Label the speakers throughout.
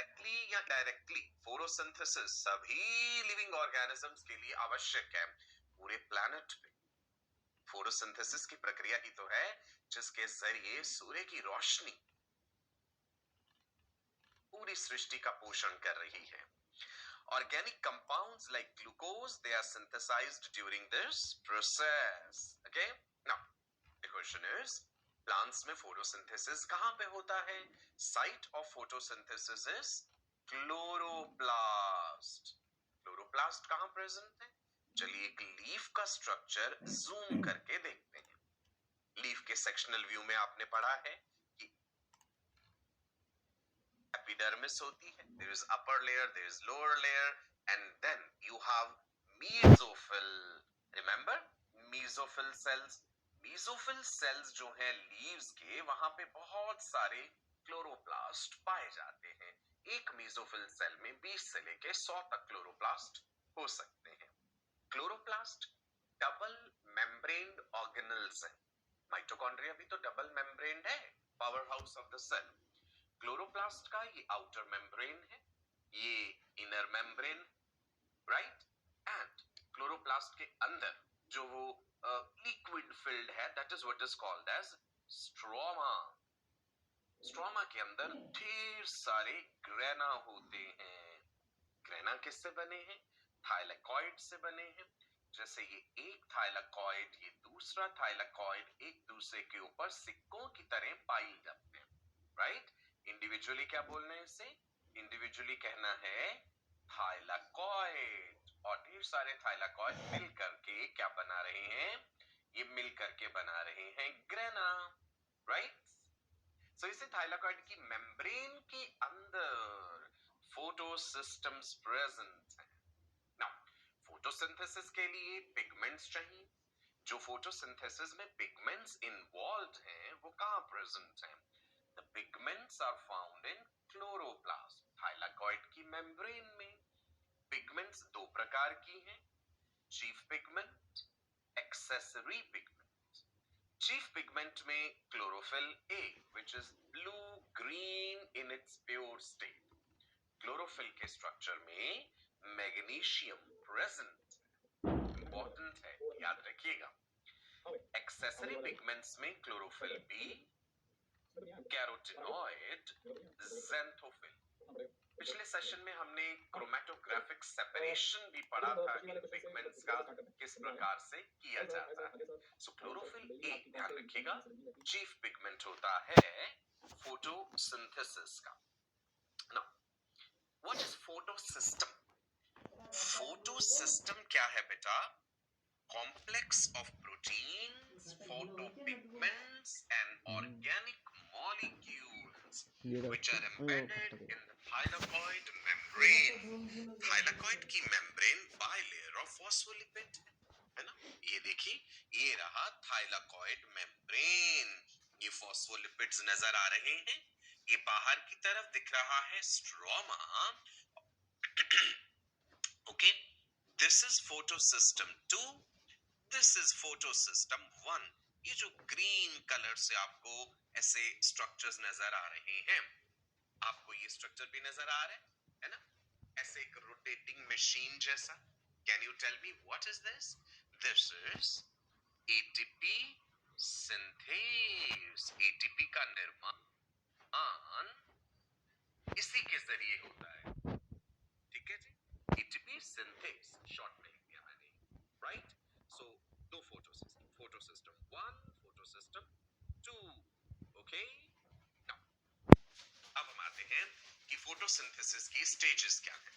Speaker 1: Directly या directly photosynthesis सभी living organisms के लिए आवश्यक है पूरे प्लैनेट पे। फोटोसिंथेसिस की प्रक्रिया ही तो है जिसके जरिए सूर्य की रोशनी पूरी सृष्टि का पोषण कर रही है। Organic compounds like glucose, they are synthesized during this process. Okay? Now, the question is, plants में photosynthesis कहाँ पे होता है? Site of photosynthesis is chloroplast. Chloroplast कहाँ present है? चलिए एक leaf का structure zoom करके देखते हैं। Leaf के sectional view में आपने पढ़ा है कि epidermis होती है, there is upper layer, there is lower layer, and then you have mesophyll. Remember mesophyll cells? mesophyll cells जो हैं leaves के, वहां पे बहुत सारे क्लोरोप्लास्ट पाए जाते हैं। एक mesophyll cell में 20 से लेके 100 तक क्लोरोप्लास्ट हो सकते हैं। क्लोरोप्लास्ट डबल मेम्ब्रेन्ड ऑर्गेनल्स हैं। माइटोकॉन्ड्रिया भी तो डबल मेम्ब्रेन्ड है, power house of the cell. Chloroplast का ये आउटर मेम्ब्रेन है, ये inner membrane, right. And chloroplast के अंदर जो वो लिक्विड फिल्ड है, that is what is called as stroma. Stroma के अंदर ढेर सारे ग्रेना होते हैं। ग्रेना किससे बने हैं? थाइलेकॉइड से बने हैं। जैसे ये एक थाइलेकॉइड, ये दूसरा थाइलेकॉइड एक दूसरे के ऊपर सिक्कों की तरह पाइल जाते हैं, राइट। इंडिविजुअली क्या बोलना है इसे? इंडिविजुअली कहना है थाइलेकॉइड, और ढेर सारे थाइलेकॉइड मिल करके क्या बना रहे हैं? ये मिल करके बना रहे हैं ग्रेना, राइट। सो इसे थाइलेकॉइड की मेम्ब्रेन के अंदर फोटोसिस्टम्स प्रेजेंट है। नाउ फोटोसिंथेसिस के लिए पिगमेंट्स चाहिए। जो फोटोसिंथेसिस में पिगमेंट्स इन्वॉल्व हैं वो कहां प्रेजेंट हैं? The pigments are found in chloroplast, thylakoid की मेम्ब्रेन में। पिगमेंट्स दो प्रकार की हैं, chief pigment, accessory pigment. Chief pigment में chlorophyll a, which is blue green in its pure state। Chlorophyll के स्ट्रक्चर में मैग्नीशियम प्रेजेंट, इंपॉर्टेंट है, याद रखिएगा। एक्सेसरी पिगमेंट्स में क्लोरोफिल बी, कैरोटिनॉइड, ज़ैंथोफिल। पिछले सेशन में हमने क्रोमैटोग्राफिक सेपरेशन भी पढ़ा था इन पिगमेंट्स का, किस प्रकार से किया जाता है। सो क्लोरोफिल ए, ध्यान रखिएगा, चीफ पिगमेंट होता है फोटोसिंथेसिस का। Now what is photosystem? Photosystem क्या है बेटा? Complex of proteins, photopigments and organic molecules which are embedded in the thylakoid membrane। thylakoid की membrane bilayer of phospholipid है ना? ये देखिए, ये रहा thylakoid membrane। ये phospholipids नजर आ रहे हैं। ये बाहर की तरफ दिख रहा है stroma. Okay, this is photosystem 2, this is photosystem 1। ये जो ग्रीन कलर से आपको ऐसे स्ट्रक्चर्स नजर आ रहे हैं, आपको ये स्ट्रक्चर भी नजर आ रहा है ना, ऐसे एक रोटेटिंग मशीन जैसा। Can you tell me what is this? This is ATP synthase. ATP का निर्माण इसी के जरिए होता है, ठीक है जी। एटीपी सिंथेस शॉर्ट में लिख दिया मैंने, राइट। सो दो फोटोसिस्टम, फोटोसिस्टम 1, फोटोसिस्टम 2। ओके, अब हम आते हैं कि फोटोसिंथेसिस की स्टेजेस क्या हैं।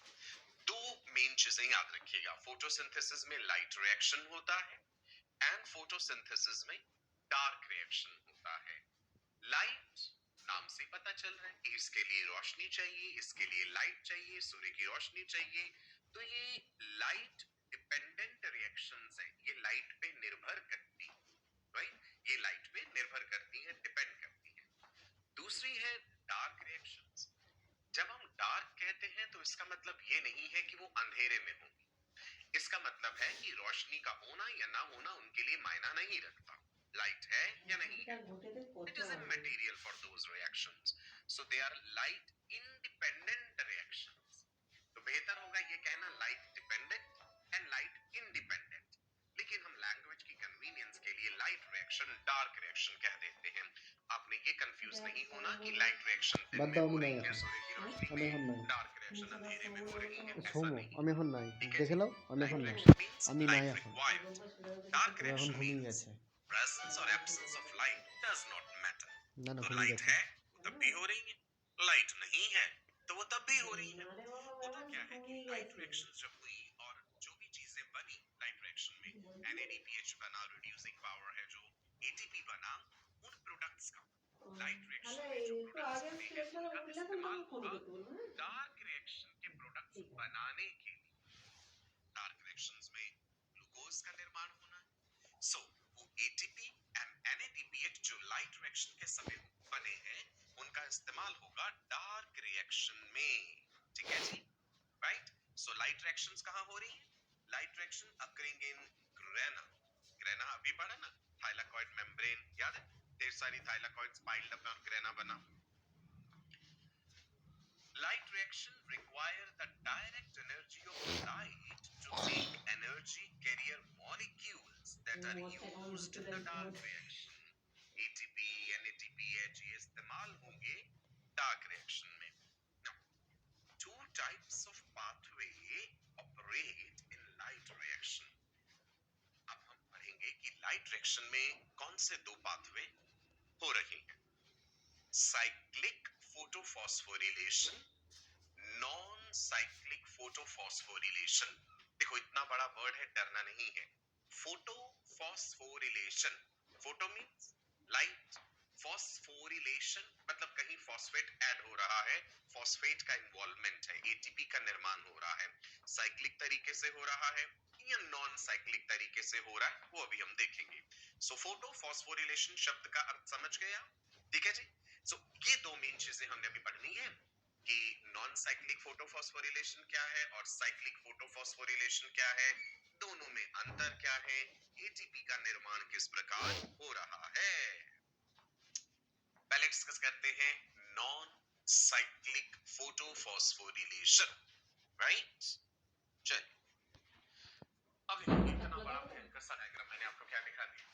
Speaker 1: दो मेन चीजें याद रखिएगा, फोटोसिंथेसिस में लाइट रिएक्शन होता है एंड फोटोसिंथेसिस में डार्क रिएक्शन होता है। लाइट नाम से पता चल रहा है कि इसके लिए रोशनी चाहिए, इसके लिए लाइट चाहिए, सूर्य की रोशनी चाहिए। तो ये लाइट डिपेंडेंट रिएक्शंस है, ये लाइट पे निर्भर करती है, राइट। ये लाइट पे निर्भर करती है, डिपेंड करती है। दूसरी है डार्क रिएक्शंस। जब हम डार्क कहते हैं तो इसका मतलब ये नहीं है कि वो अंधेरे में होंगी, इसका मतलब है कि रोशनी का होना या ना होना उनके लिए मायना नहीं रखता। लाइट है या नहीं है, it is immaterial for those reactions, so they are light independent दिन
Speaker 2: বাদ
Speaker 1: में
Speaker 2: দাও,
Speaker 1: हो
Speaker 2: আমি নাই
Speaker 1: रही है,
Speaker 2: এখন,
Speaker 1: सूर्य की रोशनी
Speaker 2: আমি
Speaker 1: में,
Speaker 2: এখন নাই।
Speaker 1: डार्क रिएक्शन अंधेरे में हो रही है, ऐसा
Speaker 2: শোনো,
Speaker 1: नहीं।
Speaker 2: আমি এখন নাই,
Speaker 1: ठीक है
Speaker 2: দেখে
Speaker 1: जी।
Speaker 2: নাও, আমি এখন
Speaker 1: लाइट
Speaker 2: নাই,
Speaker 1: रिएक्शन मींस
Speaker 2: আমি নাই
Speaker 1: लाइट
Speaker 2: এখন,
Speaker 1: रिक्वायर्ड। डार्क
Speaker 2: ও এখন
Speaker 1: रिएक्शन
Speaker 2: ঘুমিয়ে
Speaker 1: मींस
Speaker 2: গেছে।
Speaker 1: presence or absence of light does not matter।
Speaker 2: না না,
Speaker 1: तो
Speaker 2: ঘুমিয়ে
Speaker 1: लाइट
Speaker 2: গেছে।
Speaker 1: है वो तब भी हो रही है, लाइट नहीं है तो वो तब भी हो रही है। होता क्या है कि लाइट रिएक्शन जब हुई और जो भी चीजें बनी लाइट रिएक्शन में, NADPH बना, रिड्यूसिंग पावर है जो, ATP बना, उन प्रोडक्ट्स का लाइट रिएक्शन में जो प्रोडक्ट्स बने हैं उनका इस्तेमाल होगा डार्क रिएक्शन के प्रोडक्ट्स बनाने के लिए। डार्क रिएक्शंस में ग्लूकोज का निर्माण होना है। सो वो ATP एंड NADPH जो लाइट रिएक्शन के समय बने हैं उनका इस्तेमाल होगा डार्क रिएक्शन में। ठीक है जी, राइट। सो लाइट रिएक्शंस कहाँ हो रही है? Light reaction occurring in grana. Grana अभी पढ़ा ना, थाइलाकॉइड मेम्ब्रेन, याद है? ढेर सारी थाइलाकॉइड्स पाइल्ड अप और ग्रेना बना। Light reaction require the direct energy of light to make energy carrier molecules that are used in the dark reaction। ATP, NADPH ये इस्तेमाल होंगे dark reaction में। Now, two types of pathway operate in light reaction। अब हम पढ़ेंगे कि light reaction में कौन से दो pathway हो रहे हैं। Cyclic photophosphorilation, non cyclic photophosphorylation. देखो इतना बड़ा वर्ड है, डरना नहीं है। Photophosphorylation, photo means light, phosphorylation मतलब कहीं फॉस्फेट ऐड हो रहा है, फॉस्फेट का इन्वॉल्वमेंट है, ATP का निर्माण हो रहा है। साइक्लिक तरीके से हो रहा है या नॉन साइक्लिक तरीके से हो रहा है वो अभी हम देखेंगे। सो फोटोफॉस्फोरिलेशन शब्द का अर्थ समझ गया? ठीक है जी। सो ये दो मेन चीजें हमने अभी पढ़नी है कि नॉन साइक्लिक फोटोफॉस्फोरिलेशन क्या है और साइक्लिक फोटोफॉस्फोरिलेशन क्या है, दोनों में अंतर क्या है, ATP का निर्माण किस प्रकार हो रहा है। पहले डिस्कस करते हैं नॉन साइक्लिक फोटोफॉस्फोरिलेशन, राइट। चलिए अब इतना बड़ा भयंकर सा डायग्राम मैंने आपको क्या दिखा दिया,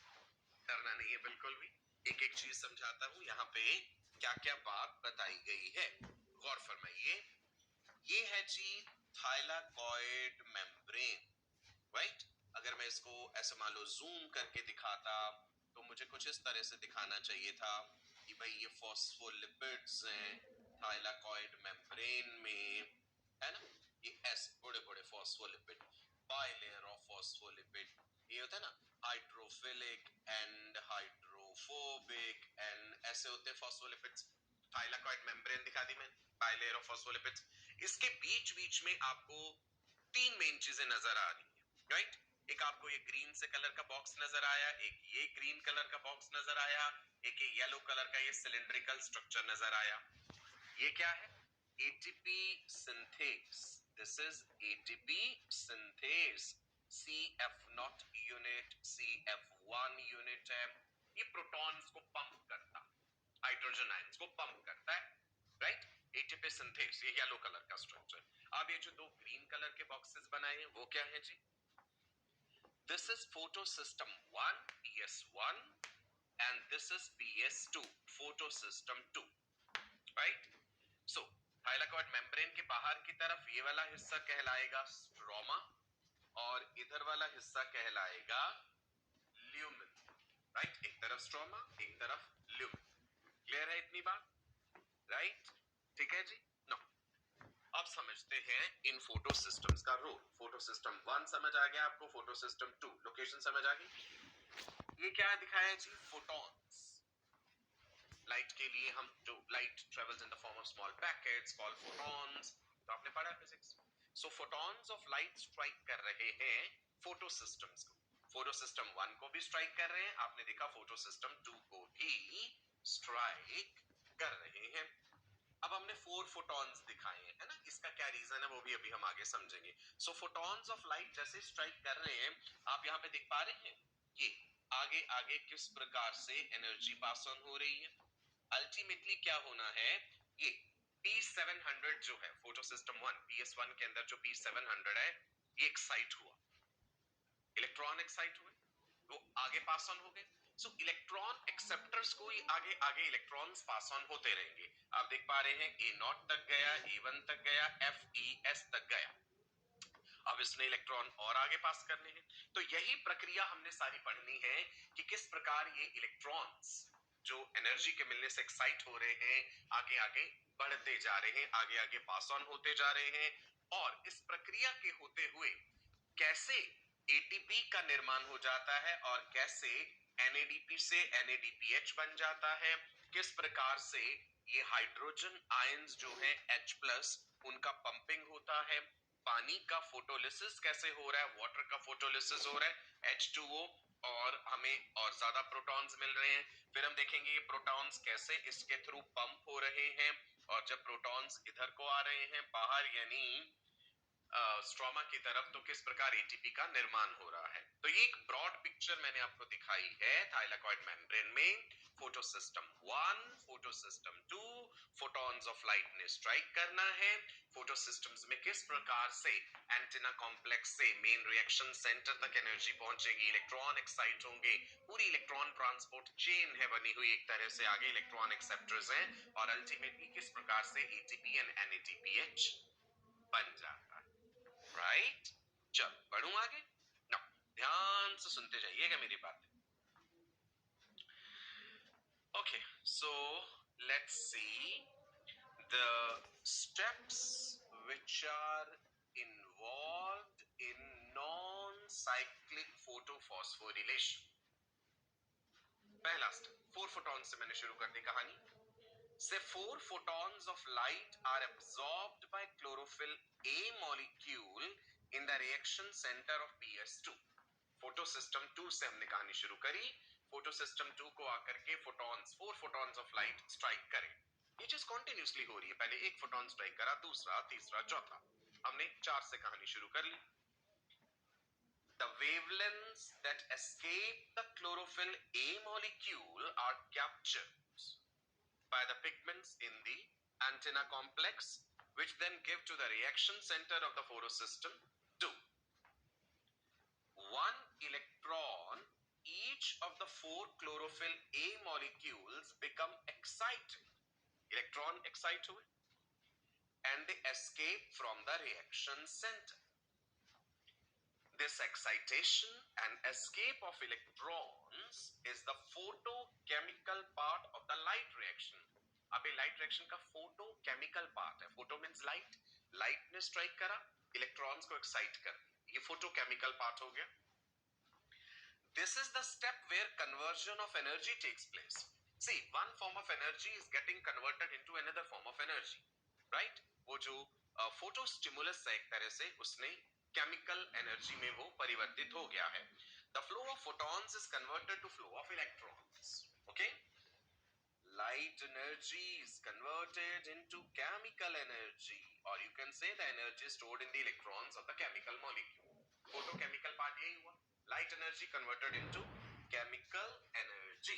Speaker 1: डरना नहीं है बिल्कुल भी। एक एक चीज समझाता हूं, यहाँ पे क्या क्या बात बताई गई है, गौर फरमाइए। ये है जी थाइलाकॉइड मेम्ब्रेन, राइट। अगर मैं इसको ऐसे मान लो जूम करके दिखाता तो मुझे कुछ इस तरह से दिखाना चाहिए था कि भाई ये फॉस्फोलिपिड्स हैं थाइलाकॉइड मेम्ब्रेन में, है ना। ये ऐसे बड़े बड़े फॉस्फोलिपिड, बाइलेयर ऑफ फॉस्फोलिपिड, ये होता है ना हाइड्रोफिलिक एंड हाइड्रोफोबिक एंड ऐसे होते हैं फॉस्फोलिपिड्स। थाइलाकॉइड मेम्ब्रेन दिखा दी मैंने, बाइलेयर ऑफ फॉस्फोलिपिड्स। इसके बीच बीच में आपको तीन मेन चीजें नजर आ रही है, राइट। एक आपको ये ग्रीन से कलर का बॉक्स नजर आया, एक ये ग्रीन कलर का बॉक्स नजर आया, एक ये येलो कलर का ये सिलिंड्रिकल स्ट्रक्चर नजर आया। ये क्या है? ATP synthase. This is ATP synthase. CF0 unit, CF1 unit है। ये प्रोटॉन्स को पंप करता, हाइड्रोजन आयंस को पंप करता है, राइट। ATP सिंथेस, ये येलो कलर का स्ट्रक्चर। अब ये जो दो ग्रीन कलर के बॉक्सेस बनाए हैं वो क्या है जी? This is photosystem 1, PS1, and this is PS2, photosystem 2, right? So, thylakoid membrane के बाहर की तरफ ये वाला हिस्सा कहलाएगा स्ट्रोमा और इधर वाला हिस्सा कहलाएगा ल्यूमेन, राइट। एक तरफ स्ट्रोमा, एक तरफ ल्यूमेन। क्लियर है इतनी बात, राइट? ठीक है जी। नो, अब समझते हैं इन फोटो सिस्टम्स का रोल। फोटो सिस्टम 1 समझ आ गया आपको, फोटो सिस्टम 2 लोकेशन समझ आ गई। ये क्या दिखाया जी? फोटॉन्स। लाइट के लिए हम जो light travels in the form of small packets called photons, तो आपने पढ़ा है physics. So photons of light strike कर रहे हैं फोटो सिस्टम्स को। फोटो सिस्टम 1 को भी स्ट्राइक कर रहे हैं, आपने देखा फोटो सिस्टम 2 को भी स्ट्राइक कर रहे हैं। अब हमने 4 फोटॉन्स दिखाए हैं, है ना। इसका क्या रीजन है वो भी अभी हम आगे समझेंगे। सो फोटॉन्स ऑफ लाइट जैसे स्ट्राइक कर रहे हैं, आप यहाँ पे देख पा रहे हैं ये आगे आगे किस प्रकार से एनर्जी पास ऑन हो रही है। अल्टीमेटली क्या होना है, ये P700 जो है फोटो सिस्टम 1, PS1 के अंदर जो P700 है ये एक्साइट हुआ, इलेक्ट्रॉन एक्साइट हुए, वो आगे पास ऑन हो गए। सो इलेक्ट्रॉन एक्सेप्टर्स को ही आगे आगे इलेक्ट्रॉन्स पास ऑन होते रहेंगे। आप देख पा रहे हैं A0 तक गया, A1 तक गया, FES तक गया। अब इसने इलेक्ट्रॉन और आगे पास करने हैं। तो यही प्रक्रिया हमने सारी पढ़नी है कि किस प्रकार ये इलेक्ट्रॉन्स जो एनर्जी के मिलने से एक्साइट हो रहे हैं, आगे आगे बढ़ते जा रहे हैं, आगे आगे पास ऑन होते जा रहे हैं, और इस प्रक्रिया के होते हुए कैसे एटीपी का निर्माण हो जाता है और कैसे NADP से NADPH बन जाता है, किस प्रकार से ये हाइड्रोजन आयंस जो है H+ उनका पंपिंग होता है, पानी का फोटोलिसिस कैसे हो रहा है, वाटर का फोटोलिसिस हो रहा है H2O, और हमें और ज्यादा प्रोटॉन्स मिल रहे हैं। फिर हम देखेंगे ये प्रोटॉन्स कैसे इसके थ्रू पंप हो रहे हैं, और जब प्रोटॉन्स इधर को आ रहे हैं बाहर यानी स्ट्रोमा की तरफ, तो किस प्रकार एटीपी का निर्माण हो रहा है। तो ये एक ब्रॉड पिक्चर मैंने आपको दिखाई है थाइलाकॉइड मेम्ब्रेन में। Photosystem 1, photosystem 2, photons of light ने स्ट्राइक करना है। फोटोसिस्टम्स में किस प्रकार से एंटीना कॉम्प्लेक्स से मेन रिएक्शन सेंटर तक एनर्जी पहुंचेगी, इलेक्ट्रॉन एक्साइट होंगे, पूरी इलेक्ट्रॉन ट्रांसपोर्ट चेन है बनी हुई एक तरह से, आगे इलेक्ट्रॉन एक्सेप्टर्स हैं, और अल्टीमेटली किस प्रकार से एटीपी एंड NADPH बन जाता है। राइट, चल बढ़ूं आगे ना, ध्यान से सुनते जाइएगा मेरी बात। Okay, so let's see the steps which are involved in non-cyclic photophosphorylation। पहला स्टेप 4 फोटॉन से मैंने शुरू कर दी कहानी से। 4 photons of light are absorbed by chlorophyll A molecule in the reaction center of PS2। Photosystem 2 से हमने कहानी शुरू करी। फोटोसिस्टम 2 को आकर के photons 4 photons of light strike करें। ये चीज कॉन्टिन्यूसली हो रही है, पहले एक फोटॉन स्ट्राइक करा, दूसरा, तीसरा, चौथा, हमने 4 से कहानी शुरू कर ली। The wavelengths that escape the chlorophyll A molecule are captured by the pigments in the antenna complex, which then give to the reaction center of the photosystem 2 one electron each of the 4 chlorophyll A molecules become excited, electron excite हुए, and they escape from the reaction center। This excitation and escape of electrons is the photochemical part of the light reaction। अब ये light reaction का photochemical part है। Photo means light, light ने strike करा, electrons को excite कर, ये photochemical part हो गया। This is the step where conversion of energy takes place। See, one form of energy is getting converted into another form of energy, right? वो जो photo stimulus है एक तरह से, उसने केमिकल एनर्जी में वो परिवर्तित हो गया है। The flow of photons is converted to flow of electrons। Okay? Light energy is converted into chemical energy, or you can say the energy stored in the electrons of the chemical molecule। Photochemical part यही हुआ, light energy converted into chemical energy.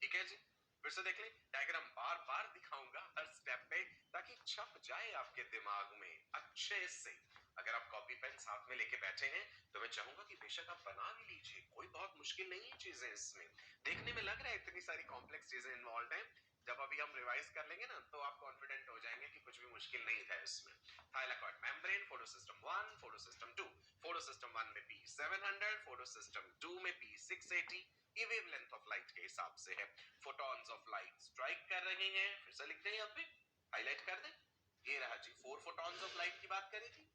Speaker 1: ठीक है जी, फिर से देख लें, diagram बार बार दिखाऊंगा हर step पे ताकि छप जाए आपके दिमाग में अच्छे से। अगर आप कॉपी पेन साथ में लेके बैठे हैं तो मैं चाहूंगा कि बेशक आप बना भी लीजिए, कोई बहुत मुश्किल नहीं है चीजें इसमें। देखने में लग रहा है इतनी सारी कॉम्प्लेक्स चीजें इन्वॉल्व हैं, जब अभी हम रिवाइज कर लेंगे ना तो आप कॉन्फिडेंट हो जाएंगे कि कुछ भी मुश्किल नहीं था इसमें। Thylakoid membrane, photosystem 1, photosystem 2। Photosystem 1 में P700, फोटोसिस्टम 2 में P680। ये वेवलेंथ ऑफ लाइट के हिसाब से है। फोटॉन्स ऑफ लाइट स्ट्राइक कर रहे हैं, फिर से लिखते हैं यहाँ पे, हाईलाइट कर दें, ये रहा जी 4 फोटॉन्स ऑफ लाइट की बात करी थी,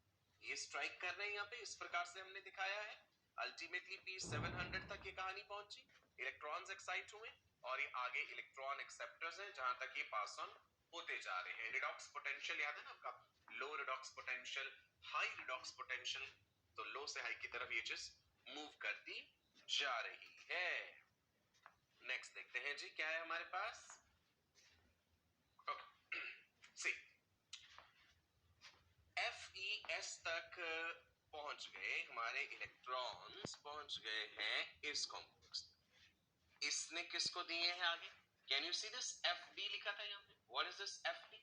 Speaker 1: ये स्ट्राइक कर रहे हैं यहाँ पे, इस प्रकार से हमने दिखाया है। अल्टीमेटली P700 तक ये कहानी पहुंची, इलेक्ट्रॉन्स एक्साइट हुए, और ये आगे इलेक्ट्रॉन एक्सेप्टर्स हैं जहां तक ये पास ऑन होते जा रहे हैं। रिडॉक्स पोटेंशियल याद है ना आपका, low redox potential, high redox potential, तो लो से हाई की तरफ ये चीज मूव करती जा रही है। नेक्स्ट देखते हैं जी क्या है हमारे पास। सी FES तक पहुंच गए हमारे इलेक्ट्रॉन्स, पहुंच गए हैं इस कॉम्प्लेक्स। इसने किसको दिए हैं आगे, can you see this FD लिखा था यहाँ पे, what is this FD?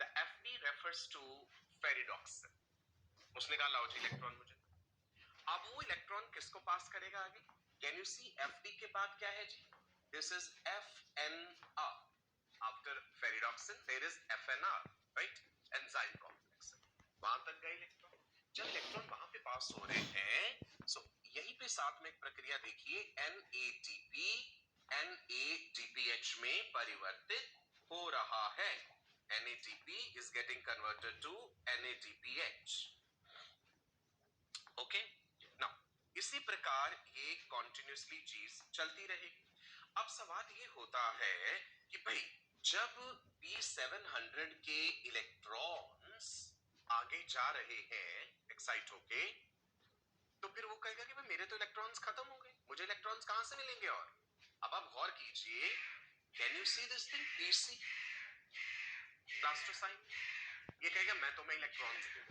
Speaker 1: The FD refers to ferredoxin. उसने कहा लाओ जी इलेक्ट्रॉन मुझे। अब वो इलेक्ट्रॉन किसको पास करेगा आगे, कैन यू सी FD के बाद क्या है जी? This is FNR. After ferredoxin there is FNR, right? Enzyme complex. वहां तक गए इलेक्ट्रॉन. जब इलेक्ट्रॉन वहां पे पास हो रहे हैं, सो यहीं पे साथ में एक प्रक्रिया देखिए, NADP NADPH में परिवर्तित हो रहा है. NADP is getting converted to NADPH. Okay. Now इसी प्रकार ये कॉन्टिन्यूसली चीज चलती रहेगी. अब सवाल ये होता है कि भाई जब P700 के इलेक्ट्रॉन्स आगे जा रहे हैं एक्साइट होके, तो फिर वो कहेगा कि भाई मेरे तो इलेक्ट्रॉन्स खत्म हो गए, मुझे इलेक्ट्रॉन्स कहां से मिलेंगे? और अब आप गौर कीजिए, can you see this thing? PC प्लास्टोसाइन, ये कहेगा मैं तुम्हें इलेक्ट्रॉन्स दूं.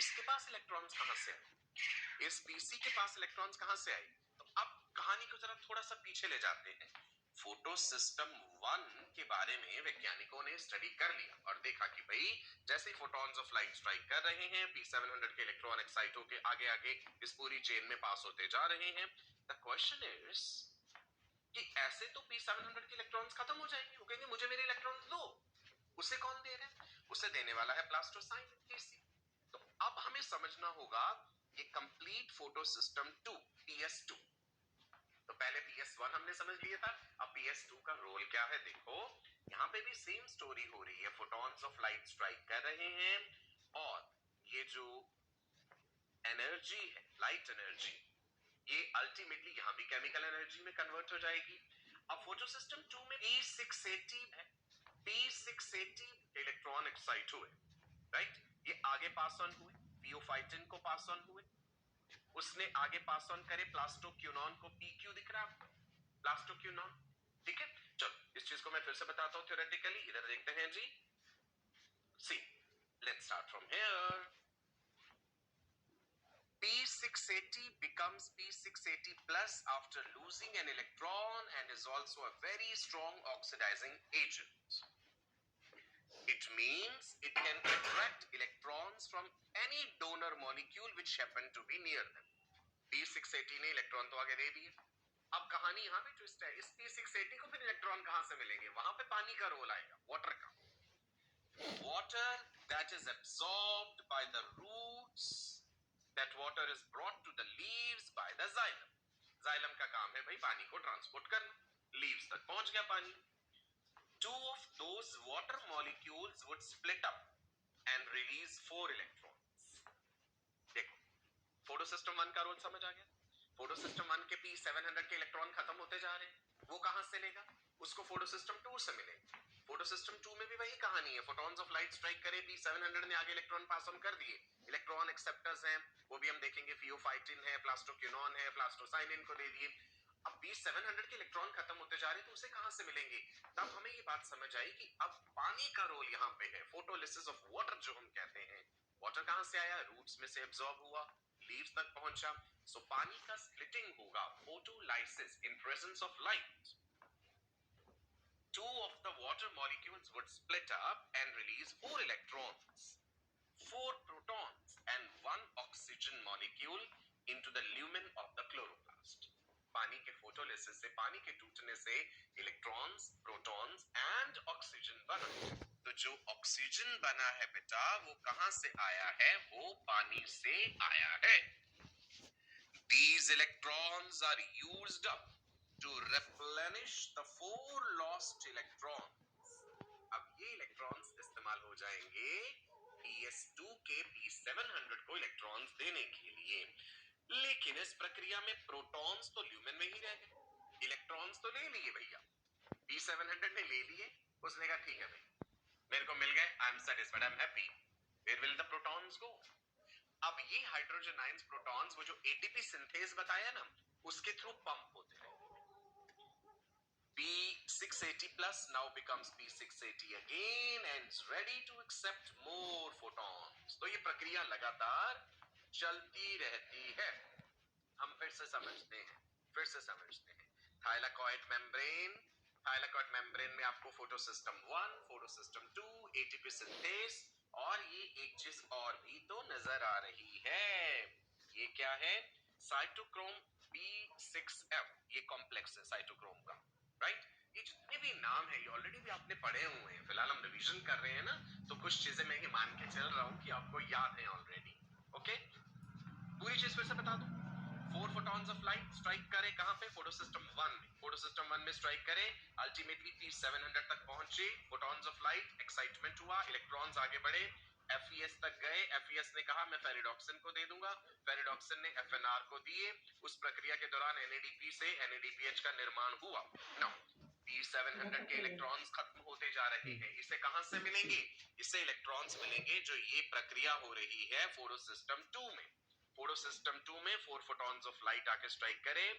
Speaker 1: इसके पास इलेक्ट्रॉन्स कहां से आए? इस PC के पास इलेक्ट्रॉन्स कहां से आए? तो अब कहानी को जरा थोड़ा सा पीछे ले जाते हैं. फोटो सिस्टम 1 के बारे में वैज्ञानिकों ने स्टडी कर लिया और देखा कि भाई जैसे ही फोटॉन्स ऑफ लाइट स्ट्राइक कर रहे हैं, P700 के इलेक्ट्रॉन एक्साइट होकर आगे आगे इस पूरी चेन में पास होते जा रहे हैं. द क्वेश्चन इज कि ऐसे तो P700 के इलेक्ट्रॉन्स खत्म हो जाएंगे. वो कहेंगे मुझे मेरे इलेक्ट्रॉन्स दो. उसे कौन दे रहे हैं? उसे देने वाला है प्लास्टोसाइन PC. तो अब हमें समझना होगा ये कंप्लीट फोटो सिस्टम 2 PS2. तो पहले PS1 हमने समझ लिया था, अब PS2 का रोल क्या है देखो. यहाँ पे भी सेम स्टोरी हो रही है. फोटॉन्स ऑफ लाइट स्ट्राइक कर रहे हैं और ये जो एनर्जी है, लाइट एनर्जी, ये अल्टीमेटली यहाँ भी केमिकल एनर्जी में कन्वर्ट हो जाएगी. अब फोटो सिस्टम 2 में P680 है. P680 इलेक्ट्रॉन एक्साइट हुए, राइट? ये आगे पास ऑन हुए, पियोफाइटिन को पास ऑन हुए, उसने आगे पास ऑन करे प्लास्टोक्यूनॉन को. PQ दिख रहा है आपको? प्लास्टोक्यूनॉन, ठीक है. चलो इस चीज को मैं फिर से बताता हूं थ्योरेटिकली. इधर देखते हैं जी. See, let's start from here. P680 becomes P680 plus after losing an electron and is also a very strong oxidizing agent. It means it can attract electrons from any donor molecule which happen to be near them. P680 ने electron तो आगे दे दिए. अब कहानी यहाँ पे twist है. इस P680 को फिर इलेक्ट्रॉन कहां से मिलेंगे? वहां पे पानी का रोल आएगा, वाटर का. Water that is absorbed by the roots, that water is brought to the leaves by the xylem. Xylem का काम है भाई पानी को ट्रांसपोर्ट करना. लीव्स तक पहुंच गया पानी. Two of those water molecules would split up and release 4 electrons. देखो, फोटो सिस्टम 1 का रोल समझ आ गया. फोटो सिस्टम 1 के P700 के इलेक्ट्रॉन खत्म होते जा रहे हैं. वो कहां से लेगा? उसको फोटो सिस्टम 2 से मिलेगा. फोटो सिस्टम 2 में भी वही कहानी है. फोटॉन्स ऑफ लाइट स्ट्राइक करे, P700 ने आगे इलेक्ट्रॉन पास ऑन कर दिए. इलेक्ट्रॉन एक्सेप्टर्स हैं, वो भी हम देखेंगे. फियोफाइटिन है, प्लास्टोक्यूनॉन है, प्लास्टोसाइनिन को दे दिए. अब P700 के इलेक्ट्रॉन खत्म होते जा रहे हैं, तो उसे कहां से मिलेंगे? तब हमें ये बात समझ आई कि अब पानी का रोल यहाँ पे है. फोटोलिसिस ऑफ वाटर जो हम कहते हैं. वाटर कहां से आया? रूट्स में से एब्जॉर्ब हुआ, लीव्स तक पहुंचा. सो पानी का स्प्लिटिंग होगा, photolysis, in presence of light. Two of the water molecules would split up and release 4 electrons, 4 protons and 1 oxygen molecule into the lumen of the chloroplast. पानी के फोटोलिसिस से, पानी के टूटने से इलेक्ट्रॉन्स, प्रोटॉन्स एंड ऑक्सीजन बना. तो जो ऑक्सीजन बना है बेटा, वो कहां से आया है? वो पानी से आया है. These electrons are used up to replenish the 4 lost electrons. अब ये इलेक्ट्रॉन्स इस्तेमाल हो जाएंगे PS2 के P700 को इलेक्ट्रॉन्स देने के लिए. लेकिन इस प्रक्रिया में प्रोटॉन्स तो ल्यूमेन में ही रह गए. इलेक्ट्रॉन्स तो ले लिए भैया, P700 ने ले लिए. उसने कहा ठीक है भाई, मेरे को मिल गए, I am satisfied, I am happy. Where will the protons go? अब ये हाइड्रोजन आयंस प्रोटॉन्स, वो जो ATP सिंथेज बताया ना, उसके थ्रू पंप होते हैं. P680 plus now becomes P680 again and is ready to accept more photons. तो ये प्रक्रिया लगातार चलती रहती है. हम फिर से समझते हैं. थाइलाकॉइड मेम्ब्रेन, थाइलाकॉइड मेम्ब्रेन में आपको photo system 1, photo system 2, ATP synthase, और ये एक चीज और भी तो नजर आ रही है. ये क्या है? साइटोक्रोम B6F, ये कॉम्प्लेक्स है साइटोक्रोम का, राइट? ये जितने भी नाम है ये ऑलरेडी भी आपने पढ़े हुए हैं, फिलहाल हम रिवीजन कर रहे हैं ना, तो कुछ चीजें मैं ये मान के चल रहा हूं कि आपको याद है ऑलरेडी। ओके, पूरी चीज फिर से बता दूं। 4 photons ऑफ लाइट स्ट्राइक करे कहां पे? फोटोसिस्टम 1 में। फोटोसिस्टम 1 में स्ट्राइक करे, अल्टीमेटली P700 तक पहुंचे फोटॉन्स ऑफ लाइट, एक्साइटमेंट हुआ, इलेक्ट्रॉन्स आगे बढ़े, FES तक गए। FES ने कहा मैं फेरिडॉक्सिन को दे दूंगा, फेरिडॉक्सिन ने FNR को दिए। उस प्रक्रिया के दौरान NADP से NADPH का निर्माण हुआ। नाउ P700 के इलेक्ट्रॉन्स खत्म होते जा रहे हैं, इसे कहां से मिलेंगे? इसे इलेक्ट्रॉन्स मिलेंगे जो ये प्रक्रिया हो रही है फोटोसिस्टम 2 में। फोटोसिस्टम 2 में 4 photons ऑफ लाइट आके स्ट्राइक करे,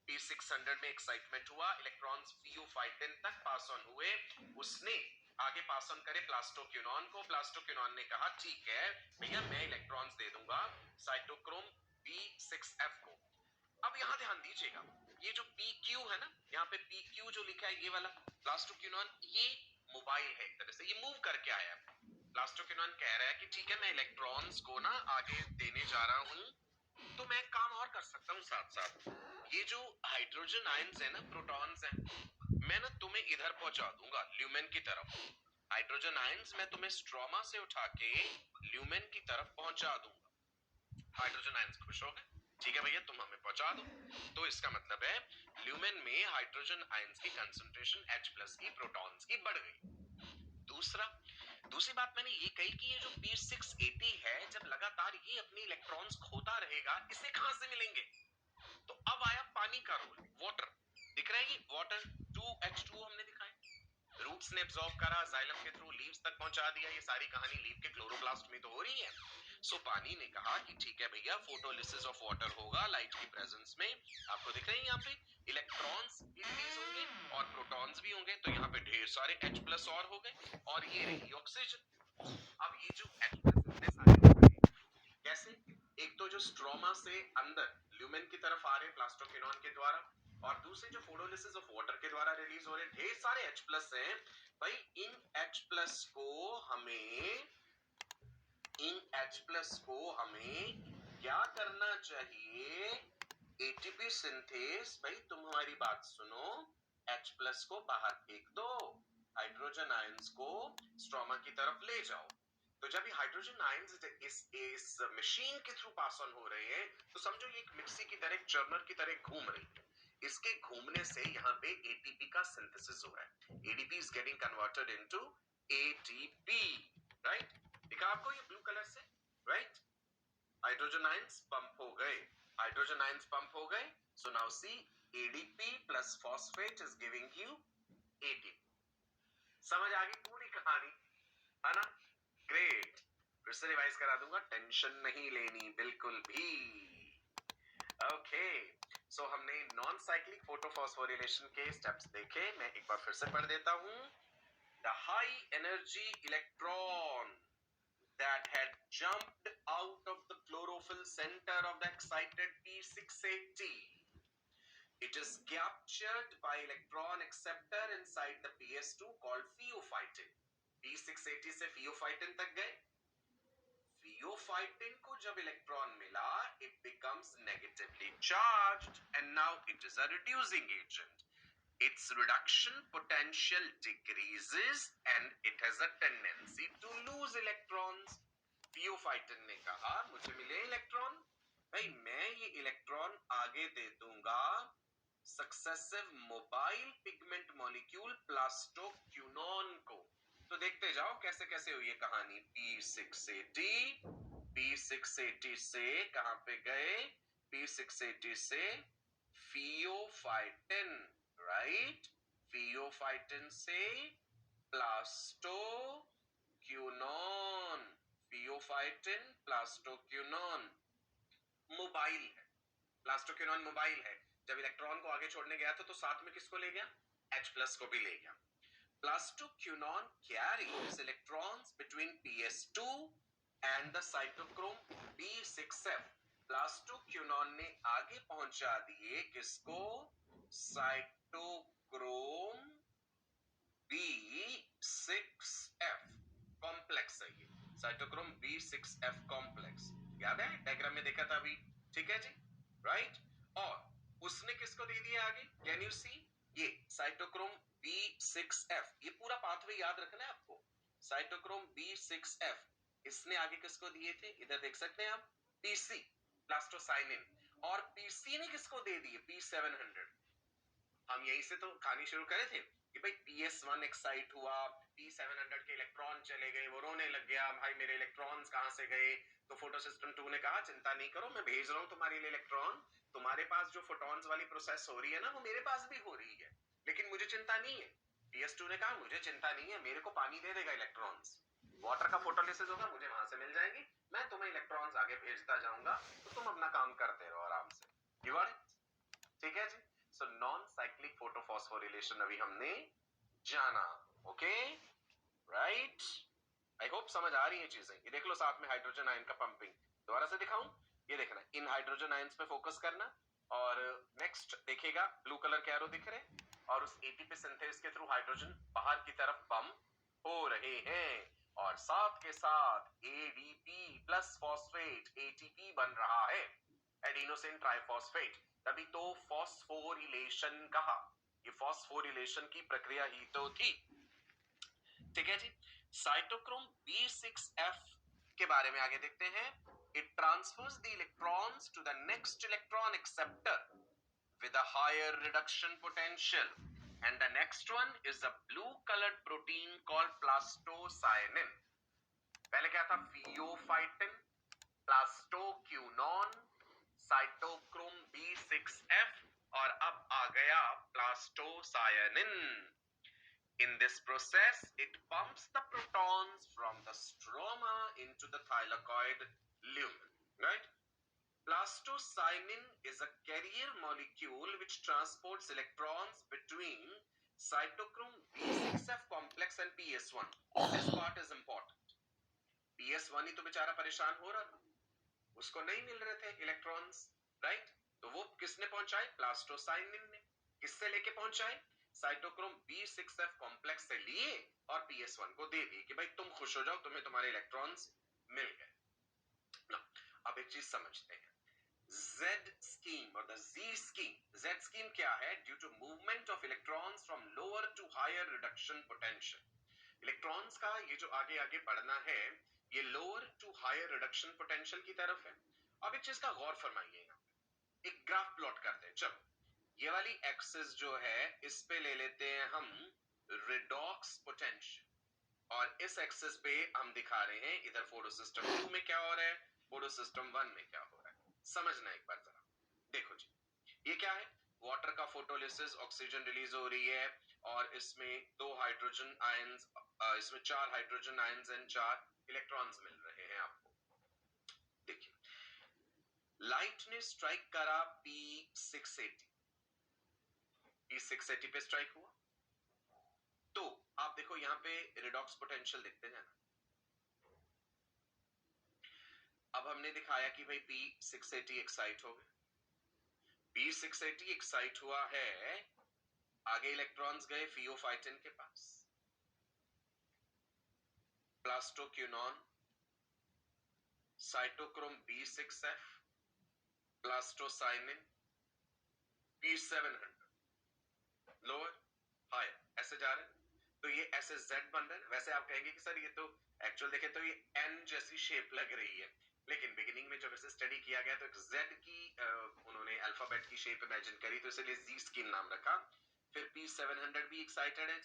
Speaker 1: P600 में एक्साइटमेंट हुआ, इलेक्ट्रॉन्स फियोफाइटिन तक पास ऑन हुए, उसने आगे पास ऑन करे प्लास्टोक्यूनॉन को। प्लास्टोक्यूनॉन ने कहा ठीक है भैया मैं इलेक्ट्रॉन्स दे दूंगा साइटोक्रोम B6F को। अब यहां ध्यान दीजिएगा, ये जो PQ है ना, यहाँ पे PQ जो लिखा है ये वाला प्लास्टोक्यूनॉन, ये मोबाइल है, एक तरह से ये मूव करके आया है। प्लास्टोक्यूनॉन कह रहा है कि ठीक है मैं इलेक्ट्रॉन्स को ना आगे देने जा रहा हूं, तो मैं एक काम और कर सकता हूँ साथ साथ, ये जो हाइड्रोजन आयंस है ना, प्रोटॉन्स हैं, मैं ना तुम्हें इधर पहुंचा दूंगा ल्यूमेन की तरफ। हाइड्रोजन आयंस मैं तुम्हें स्ट्रोमा से उठा के ल्यूमेन की तरफ पहुंचा दूंगा। हाइड्रोजन आयंस खुश हो गए, ठीक है भैया तुम हमें पहुंचा दो। तो इसका मतलब है ल्यूमेन में हाइड्रोजन आयंस की कंसंट्रेशन H+ की, प्रोटॉन्स की बढ़ गई। दूसरी बात मैंने ये कही कि ये जो P680 है, जब लगातार ये अपने इलेक्ट्रॉन्स खोता रहेगा, इसे कहां से मिलेंगे? तो अब आया पानी का रोल, वाटर दिख रहा है, ये वाटर 2H2O हमने दिखाया, रूट्स ने एब्जॉर्ब करा, जाइलम के थ्रू लीव्स तक पहुंचा दिया। ये सारी कहानी लीव के क्लोरोप्लास्ट में तो हो रही है। सो पानी ने कहा कि ठीक है भैया फोटोलिसिस ऑफ वाटर होगा लाइट की प्रेजेंस में। आपको दिख रहे हैं यहाँ पे इलेक्ट्रॉन्स इंक्रीज होंगे और प्रोटॉन्स भी होंगे, तो यहाँ पे ढेर सारे H+ और हो गए, और ये रही ऑक्सीजन। अब ये जो H+ इतने सारे हो गए कैसे? एक तो जो स्ट्रोमा से अंदर ल्यूमेन की तरफ आ रहे प्लास्टोक्विनोन के द्वारा, और दूसरे जो फोटोलिसिस ऑफ वाटर के द्वारा रिलीज हो रहे ढेर सारे H+ हैं। भाई इन H+ को हमें क्या करना चाहिए? ATP synthase. भाई तुम हमारी बात सुनो, H+ को बाहर फेंक दो, हाइड्रोजन आयंस को स्ट्रोमा की तरफ ले जाओ। तो जब ये हाइड्रोजन आयंस इस मशीन के थ्रू पास ऑन हो रहे हैं, तो समझो ये एक मिक्सी की तरह, चर्नर की तरह घूम रही है। इसके घूमने से यहाँ पे ATP का सिंथेसिस हो रहा है। ADP is getting converted into ATP, right? दिखा आपको ये ब्लू कलर से, राइट? हाइड्रोजन आयंस पंप हो गए, हाइड्रोजन आयंस पंप हो गए। So now see ADP plus phosphate is giving you ATP। समझ आ गई पूरी कहानी, है ना? ग्रेट, फिर से रिवाइज करा दूंगा, टेंशन नहीं लेनी बिल्कुल भी। ओके, सो हमने नॉन साइक्लिक फोटोफॉस्फोरिलेशन के स्टेप्स देखे, मैं एक बार फिर से पढ़ देता हूं। The high energy electron that had jumped out of the chlorophyll center of the excited P680. It is captured by electron acceptor inside the PS2 called pheophytin. P680 से pheophytin तक गए। Pheophytin को जब इलेक्ट्रॉन मिला, it becomes negatively charged and now it is a reducing agent. Its reduction potential decreases and it has a tendency to lose electrons. Pheophytin ने कहा मुझे मिले इलेक्ट्रॉन, भाई मैं ये इलेक्ट्रॉन आगे दे दूंगा successive mobile pigment molecule plastoquinone को। तो देखते जाओ कैसे कैसे हुई ये कहानी। P680 से कहां पे गए? P680 से फियोफाइटिन, राइट? फियोफाइटिन से प्लास्टोक्यूनॉन, फियोफाइटिन प्लास्टोक्यूनॉन मोबाइल है, प्लास्टोक्यूनॉन मोबाइल है। जब इलेक्ट्रॉन को आगे छोड़ने गया था तो साथ में किसको ले गया? H+ को भी ले गया। Plastoquinone carries electrons between PS2 and the cytochrome B6F. Plastoquinone ने आगे पहुंचा दिए किसको? साइटोक्रोम B6F कॉम्प्लेक्स है ये, साइटोक्रोम B6F कॉम्प्लेक्स, याद है डायग्राम में देखा था अभी, ठीक है जी, राइट? और उसने किसको दे दिया आगे, कैन यू सी, ये साइटोक्रोम B6F, ये पूरा पाथवे याद रखना है आपको, साइटोक्रोम B6F, इसने आगे किसको दिए थे, इधर देख सकते हैं आप, PC प्लास्टोसाइनिन, और PC ने किसको दे दिए, P700। हम यहीं से तो कहानी शुरू करे थे कि भाई PS1 एक्साइट हुआ, P700 के इलेक्ट्रॉन चले गए, वो रोने लग गया, भाई मेरे इलेक्ट्रॉन्स कहां से गए, तो फोटोसिस्टम 2 ने कहा चिंता नहीं करो, मैं भेज रहा हूं तुम्हारे लिए इलेक्ट्रॉन, तुम्हारे पास जो फोटॉन्स वाली प्रोसेस हो रही है ना, वो मेरे पास भी हो रही है, लेकिन मुझे चिंता नहीं है। PS2 ने कहा मुझे चिंता नहीं है, मेरे को पानी दे देगा इलेक्ट्रॉन्स, वाटर का फोटोलिसिस होगा, मुझे वहां से मिल जाएंगी, मैं तुम्हें इलेक्ट्रॉन्स आगे भेजता जाऊंगा, तो तुम अपना काम करते रहो आराम से। यू गॉट इट, ठीक है जी। सो नॉन साइक्लिक फोटोफॉस्फोरिलेशन अभी हमने जाना, ओके राइट। आई होप समझ आ रही है चीजें। ये देख लो साथ में हाइड्रोजन आयन का पंपिंग, दोबारा से दिखाऊं, ये देखना, इन हाइड्रोजन आयंस पे फोकस करना, और नेक्स्ट देखिएगा ब्लू कलर के एरो दिख रहे, और उस एटीपी सिंथेसिस के थ्रू हाइड्रोजन बाहर की तरफ पंप हो रहे हैं, और साथ के साथ एडीपी प्लस फॉस्फेट एटीपी बन रहा है, एडिनोसिन ट्राइफॉस्फेट, तभी तो फॉस्फोरिलेशन कहा, ये फॉस्फोरिलेशन की प्रक्रिया ही तो थी, ठीक है जी। साइटोक्रोम B6F के बारे में आगे देखते हैं, it transfers the electrons to the next electron acceptor with a higher reduction potential, and the next one is a blue colored protein called plastocyanin। पहले क्या था, फियोफाइटिन, प्लास्टोक्यूनॉन, साइटोक्रोम B6F, और अब आ गया प्लास्टोसायनिन। In this process, it pumps the protons from the stroma into the thylakoid lumen, right? Plastocyanin is a carrier molecule which transports electrons between cytochrome B6F complex and PS1. This part is important. PS1 ही तो बेचारा परेशान हो रहा था, उसको नहीं मिल रहे थे इलेक्ट्रॉन्स, राइट? तो वो किसने पहुंचाए, प्लास्टोसाइनिन ने। किससे लेके पहुंचाए, साइटोक्रोम B6F कॉम्प्लेक्स से लिए और PS1 को दे दिए कि भाई तुम खुश हो जाओ, तुम्हें तुम्हारे इलेक्ट्रॉन्स मिल गए ना। अब एक चीज समझते हैं, Z scheme और the Z scheme। Z scheme क्या है, due to movement of electrons from lower to higher reduction potential, electrons का ये जो आगे आगे बढ़ना है, ये lower to higher reduction potential की तरफ है। अब एक चीज का गौर फरमाइए, यहाँ पे एक ग्राफ प्लॉट करते हैं, चलो ये वाली एक्सिस जो है इस पे ले लेते हैं हम रिडॉक्स पोटेंशियल, और इस एक्सिस पे हम दिखा रहे हैं इधर फोटोसिस्टम 2 में क्या हो रहा है, फोटोसिस्टम 1 में क्या हो रहा है, समझना एक बार जरा। देखो जी, ये क्या है, वाटर का फोटोलिसिस, ऑक्सीजन रिलीज हो रही है, और इसमें 2 हाइड्रोजन आयंस, इसमें 4 हाइड्रोजन आयंस एंड 4 इलेक्ट्रॉन्स मिल रहे हैं आपको। देखिए, लाइट ने स्ट्राइक करा P680, P680 पे स्ट्राइक हुआ, तो आप देखो यहां पे रिडॉक्स पोटेंशियल देखते हैं ना। अब हमने दिखाया कि भाई P680 एक्साइट हो गए, P680 एक्साइट हुआ है, आगे इलेक्ट्रॉन्स गए फियोफाइटिन के पास, plastoquinone, cytochrome B6F, plastocyanin, P700, lower higher, ऐसे जा रहे हैं, तो ये ऐसे Z बन रहे हैं। वैसे आप कहेंगे कि सर ये तो एक्चुअल देखें तो ये N जैसी शेप लग रही है, लेकिन बिगिनिंग में जब इसे स्टडी किया गया तो एक Z की उन्होंने अल्फाबेट की शेप इमेजिन करी, तो इसलिए Z स्कीम नाम रखा। फिर P700 भी एक्साइटेड है,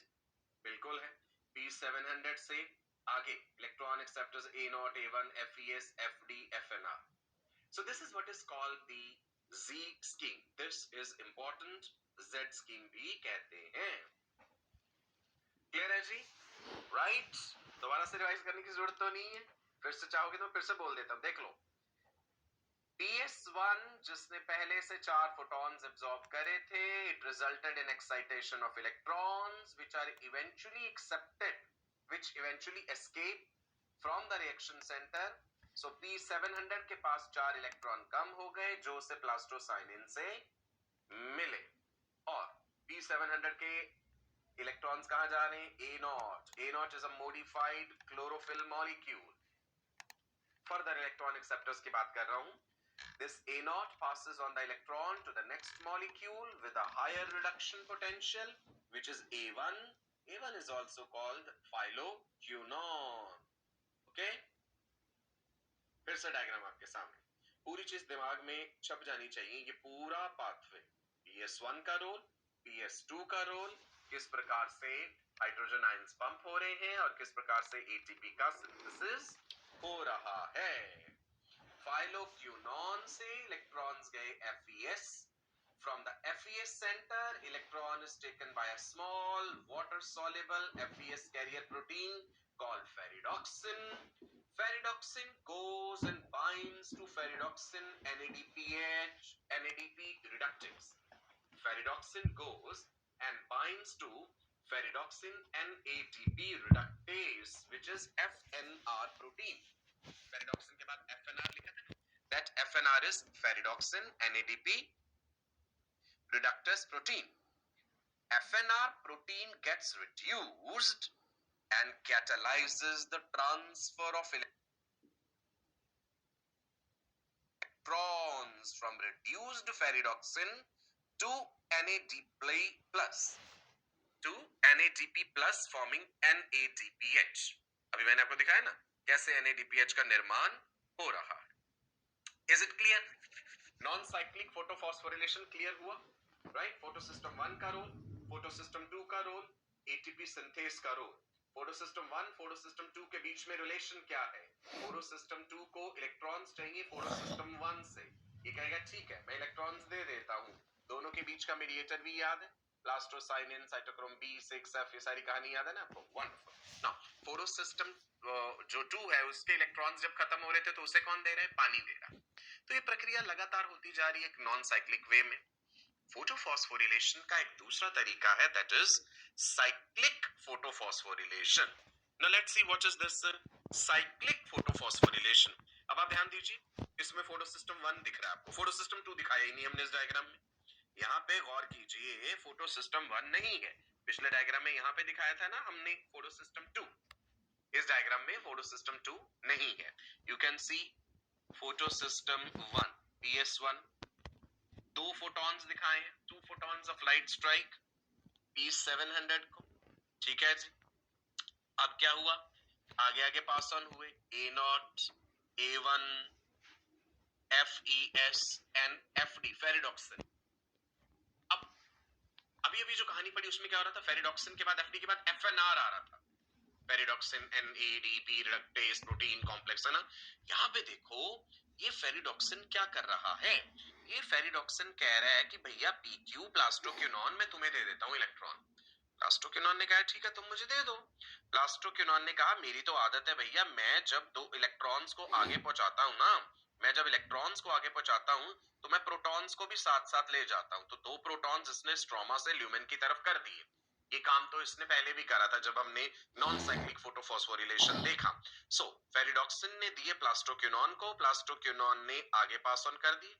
Speaker 1: बिल्कुल है। P700 से आगे electron acceptors A0, A1, FES, FD, FNR। So this is what is called the Z scheme. This is important, Z scheme भी कहते हैं। क्लियर है जी, राइट? दोबारा से रिवाइज करने की जरूरत तो नहीं है, फिर से चाहोगे तो फिर से बोल देता हूं, देख लो। PS1 जिसने पहले से 4 फोटॉन्स एब्सॉर्ब करे थे, it resulted in excitation of electrons which are eventually accepted, which eventually escape from the reaction center। So P700 के पास 4 इलेक्ट्रॉन कम हो गए जो उसे प्लास्टोसाइनिन से मिले, और P700 के इलेक्ट्रॉन्स कहां जा रहे हैं, A0। A0 is a modified chlorophyll molecule। Further electron acceptors की बात कर रहा हूं, This A naught passes on the electron to the next molecule with a higher reduction potential, which is A1. A1 is also called phyloquinone. Okay? फिर से diagram आपके सामने, पूरी चीज दिमाग में छप जानी चाहिए। ये पूरा पाथवे, PS1 का रोल, PS2 का रोल, किस प्रकार से हाइड्रोजन आयंस पंप हो रहे हैं और किस प्रकार से एटीपी का सिंथेसिस हो रहा है। फाइलोक्यूनॉन से इलेक्ट्रॉन्स गए FeS. From the FeS center, electron is taken by a small water-soluble FeS carrier protein called ferredoxin. Ferredoxin goes and binds to ferredoxin NADP reductase. Ferredoxin goes and binds to ferredoxin NADP reductase, which is FNR protein. Ferredoxin के बाद FNR लिखा था, that FNR is ferredoxin NADP reductase protein. FNR protein gets reduced and catalyzes the transfer of electrons from reduced ferredoxin to NADP plus forming NADPH. अभी मैंने आपको दिखाया ना कैसे NADPH का निर्माण हो रहा है। Is it clear? Non-cyclic photophosphorilation clear हुआ, right? Photosystem 1 का रोल, photosystem 2 का रोल, ATP synthase का रोल। photosystem 1 photosystem 2 के बीच में रिलेशन क्या है? photosystem 2 को इलेक्ट्रॉन्स चाहिए photosystem 1 से, ये कहेगा ठीक है मैं इलेक्ट्रॉन्स दे देता हूँ। दोनों के बीच का मीडिएटर भी याद है, प्लास्टोसाइनिन, साइटोक्रोम B6F, ये सारी कहानी याद है ना आपको? वंडरफुल। नाउ photosystem जो 2 है उसके इलेक्ट्रॉन्स जब खत्म हो रहे थे तो उसे कौन दे रहा है? पानी दे रहा है। तो ये प्रक्रिया लगातार होती जा रही है एक नॉन साइक्लिक वे में। फोटोफॉस्फोरिलेशन का एक दूसरा तरीका है, that is cyclic photophosphorylation. Now let's see what is this cyclic photophosphorylation. अब आप ध्यान दीजिए, इसमें फोटोसिस्टम 1 दिख रहा है आपको, फोटोसिस्टम 2 दिखाया ही नहीं हमने इस डायग्राम में। यहाँ पे गौर कीजिए, फोटोसिस्टम 1 नहीं है, पिछले डायग्राम में यहाँ पे दिखाया था ना हमने फोटोसिस्टम 2, इस डायग्राम में फोटोसिस्टम 2 नहीं है। You can see photosystem 1 PS1, 2 photons दिखाए हैं, 2 photons of light strike P700 को, ठीक है जी। अब क्या हुआ, आगे आगे पास ऑन हुए A0, A1, FeS and FD, ferredoxin. अब अभी जो कहानी पड़ी उसमें क्या हो रहा था, फेरिडॉक्सिन के बाद FD के बाद FNR आ रहा था, ferredoxin NADP reductase protein complex, है ना। यहाँ पे देखो ये फेरिडॉक्सिन क्या कर रहा है, ये फेरिडॉक्सिन कह रहा है कि भैया PQ प्लास्टोक्विनोन मैं तुम्हें दे देता हूँ इलेक्ट्रॉन। प्लास्टोक्विनोन ने कहा ठीक है तुम मुझे दे दो। प्लास्टोक्विनोन ने कहा मेरी तो आदत है भैया, मैं जब 2 इलेक्ट्रॉन्स को आगे पहुंचाता हूँ ना, मैं जब इलेक्ट्रॉन्स को आगे पहुंचाता हूँ तो मैं प्रोटॉन्स को भी साथ साथ ले जाता हूँ। तो 2 प्रोटॉन्स इसने स्ट्रोमा से ल्यूमेन की तरफ कर दिए। ये काम तो इसने पहले भी करा था जब हमने नॉन साइक्लिक फोटोफॉस्फोरिलेशन देखा। सो फेरिडॉक्सिन ने दिए प्लास्टोक्विनोन को, प्लास्टोक्विनोन ने आगे पास ऑन कर दिए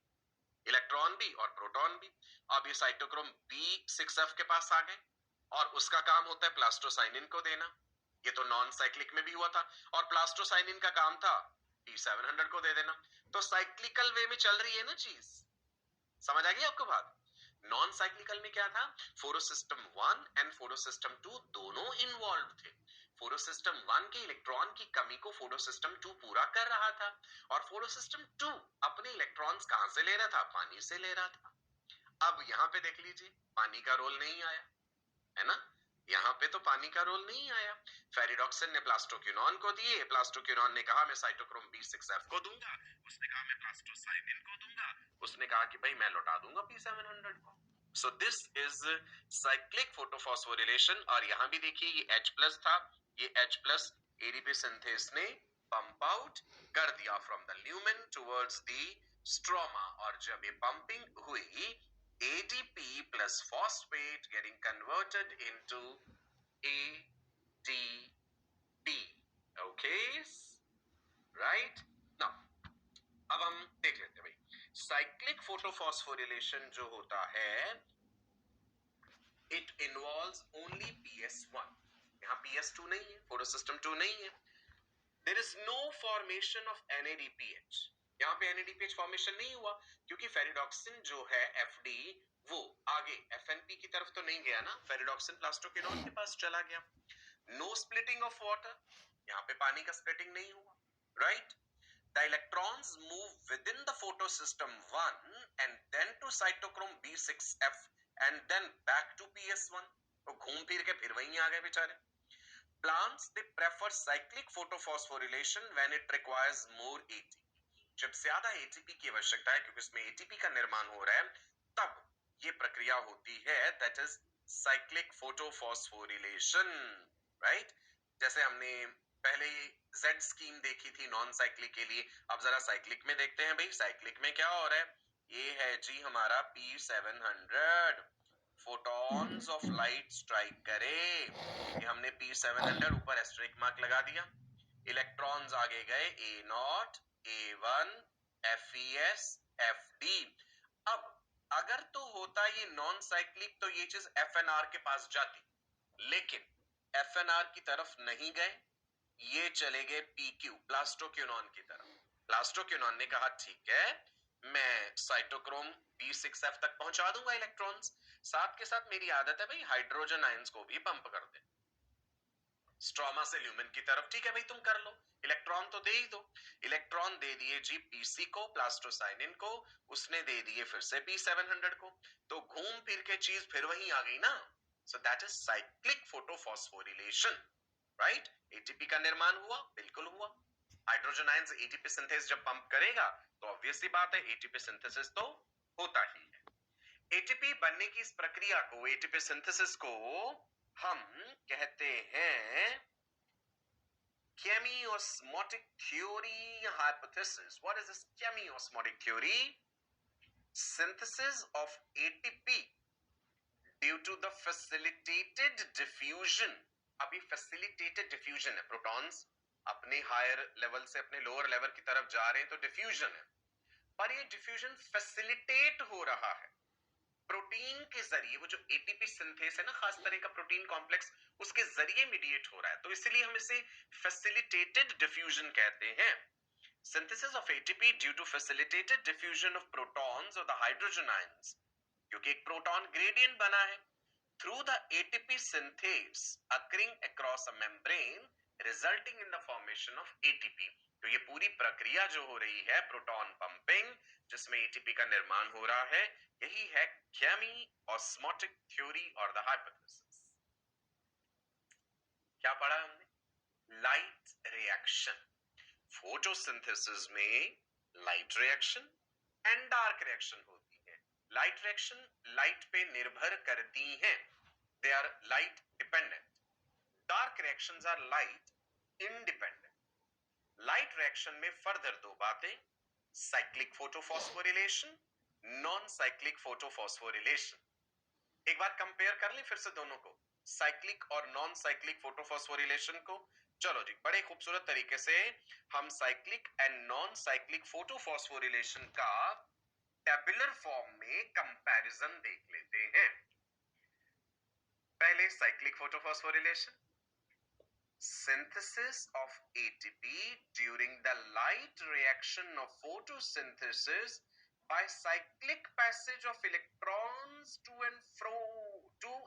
Speaker 1: इलेक्ट्रॉन भी और प्रोटॉन भी। अब ये साइटोक्रोम B6F के पास आ गए और उसका काम होता है प्लास्टोसाइनिन को देना। ये तो नॉन साइक्लिक में भी हुआ था और प्लास्टोसाइनिन का काम था P700 को दे देना। तो साइक्लिकल वे में चल रही है ना चीज, समझ आ गई आपको बात। नॉन साइक्लिकल में क्या था, फोटोसिस्टम 1 एंड फोटोसिस्टम 2 दोनों इन्वॉल्व थे। फोटोसिस्टम 1 के इलेक्ट्रॉन की कमी को फोटोसिस्टम 2 पूरा कर रहा था और फोटोसिस्टम 2 अपने इलेक्ट्रॉन्स कहां से ले रहा था, पानी से ले रहा था। अब यहां पे देख लीजिए पानी का रोल नहीं आया, है ना, यहाँ पे तो पानी का रोल नहीं आया। फेरिडॉक्सिन ने प्लास्टोक्विनोन को दिए, प्लास्टोक्विनोन ने कहा मैं साइटोक्रोम B6F को दूंगा, उसने कहा मैं प्लास्टोसाइनिन को दूंगा, उसने कहा कि भाई मैं लौटा दूंगा P700 को। So this is cyclic photophosphorylation. और यहाँ भी देखिए ये H+ था, ये H+ ADP सिंथेस ने पंप आउट कर दिया from the lumen towards the stroma, और जब ये पंपिंग हुई ADP plus phosphate getting converted into ATP. Okay, right? Now, अब हम देख लेते हैं भाई साइक्लिक फोटोफॉस्फोरिलेशन जो होता है it involves only PS1। यहाँ PS2 नहीं है, फोटोसिस्टम 2 नहीं है। There is no formation of NADPH। यहाँ पे NADPH फॉर्मेशन नहीं हुआ क्योंकि फेरिडॉक्सिन जो है FD वो आगे FNP की तरफ तो नहीं गया ना, फेरिडॉक्सिन प्लास्टोक्विनोन के पास चला गया। नो स्प्लिटिंग ऑफ वाटर, यहाँ पे पानी का स्प्लिटिंग नहीं हुआ, right? The electrons move within the photosystem 1 and then to cytochrome B6F and then back to PS1. तो घूम फिर के फिर वहीं आ गए बेचारे। Plants they prefer cyclic photophosphorylation when it requires more ATP. जब ज्यादा ATP की आवश्यकता है क्योंकि इसमें ATP का निर्माण हो रहा है, तब ये प्रक्रिया होती है, that is cyclic photophosphorylation, right? जैसे हमने पहले Z स्कीम देखी थी नॉन साइक्लिक के लिए, अब जरा साइक्लिक में देखते हैं भाई साइक्लिक में क्या हो रहा है। ये है जी हमारा P700, photons of light strike करे, ये हमने P700 ऊपर एस्टेरिक मार्क लगा दिया। इलेक्ट्रॉन्स आगे गए A0, A1, FES, FD। अब अगर तो होता ये नॉन साइक्लिक तो ये चीज FNR के पास जाती, लेकिन FNR की तरफ नहीं गए, ये चले गए PQ प्लास्टोक्विनोन की तरफ। प्लास्टोक्विनोन ने कहा ठीक है, मैं साइटोक्रोम B6F तक पहुंचा दूंगा इलेक्ट्रॉन्स, साथ के साथ मेरी आदत है भाई हाइड्रोजन आयंस को भी पंप कर दे स्ट्रोमा से ल्यूमेन की तरफ। ठीक है भाई तुम कर लो, इलेक्ट्रॉन तो दे ही दो। इलेक्ट्रॉन दे दिए जी PC को, प्लास्टोसाइनिन को, उसने दे दिए फिर से P700 को, तो घूम फिर के चीज फिर वहीं आ गई ना। So that is cyclic photophosphorylation, right? ATP का निर्माण हुआ, बिल्कुल हुआ। हाइड्रोजन आयंस ATP सिंथेसिस जब पंप करेगा तो ऑब्वियस सी बात है ATP सिंथेसिस तो होता ही है। ATP बनने की इस प्रक्रिया को, ATP सिंथेसिस को हम कहते हैं chemiosmotic theory hypothesis. What is this chemiosmotic theory? Synthesis of ATP due to the facilitated diffusion। अभी facilitated diffusion है, प्रोटॉन्स अपने हायर लेवल से अपने लोअर लेवल की तरफ जा रहे हैं तो डिफ्यूजन है, पर ये डिफ्यूजन फैसिलिटेट हो रहा है प्रोटीन के जरिए। वो जो ATP सिंथेस है ना, खास तरह का प्रोटीन कॉम्प्लेक्स, उसके जरिए मीडिएट हो रहा है, तो इसलिए हम इसे फैसिलिटेटेड डिफ्यूजन कहते हैं। Synthesis of ATP due to facilitated diffusion of protons और द हाइड्रोजन आयंस, क्योंकि एक प्रोटॉन ग्रेडियंट बना है through the ATP synthase occurring across a membrane resulting in the formation of ATP। तो ये पूरी प्रक्रिया जो हो रही है प्रोटॉन पंपिंग जिसमें ATP का निर्माण हो रहा है, यही है chemiosmotic theory और the hypothesis। क्या पढ़ा हमने? लाइट रिएक्शन, फोटोसिंथेसिस में light reaction and dark reaction होती है। लाइट रिएक्शन लाइट पे निर्भर करती हैं, they are light dependent. Dark reactions are light independent. Light reaction में फर्दर दो बातें, cyclic photophosphorylation, non-cyclic photophosphorylation। एक बार कंपेयर कर लें फिर से दोनों को, साइक्लिक और नॉन साइक्लिक फोटोफॉस्फोरिलेशन को। चलो जी, बड़े खूबसूरत तरीके से हम cyclic and non cyclic photophosphorylation का टेबुलर फॉर्म में कंपैरिजन देख लेते हैं। पहले cyclic photophosphorylation, synthesis of ATP during the light reaction of photosynthesis by cyclic passage of electrons to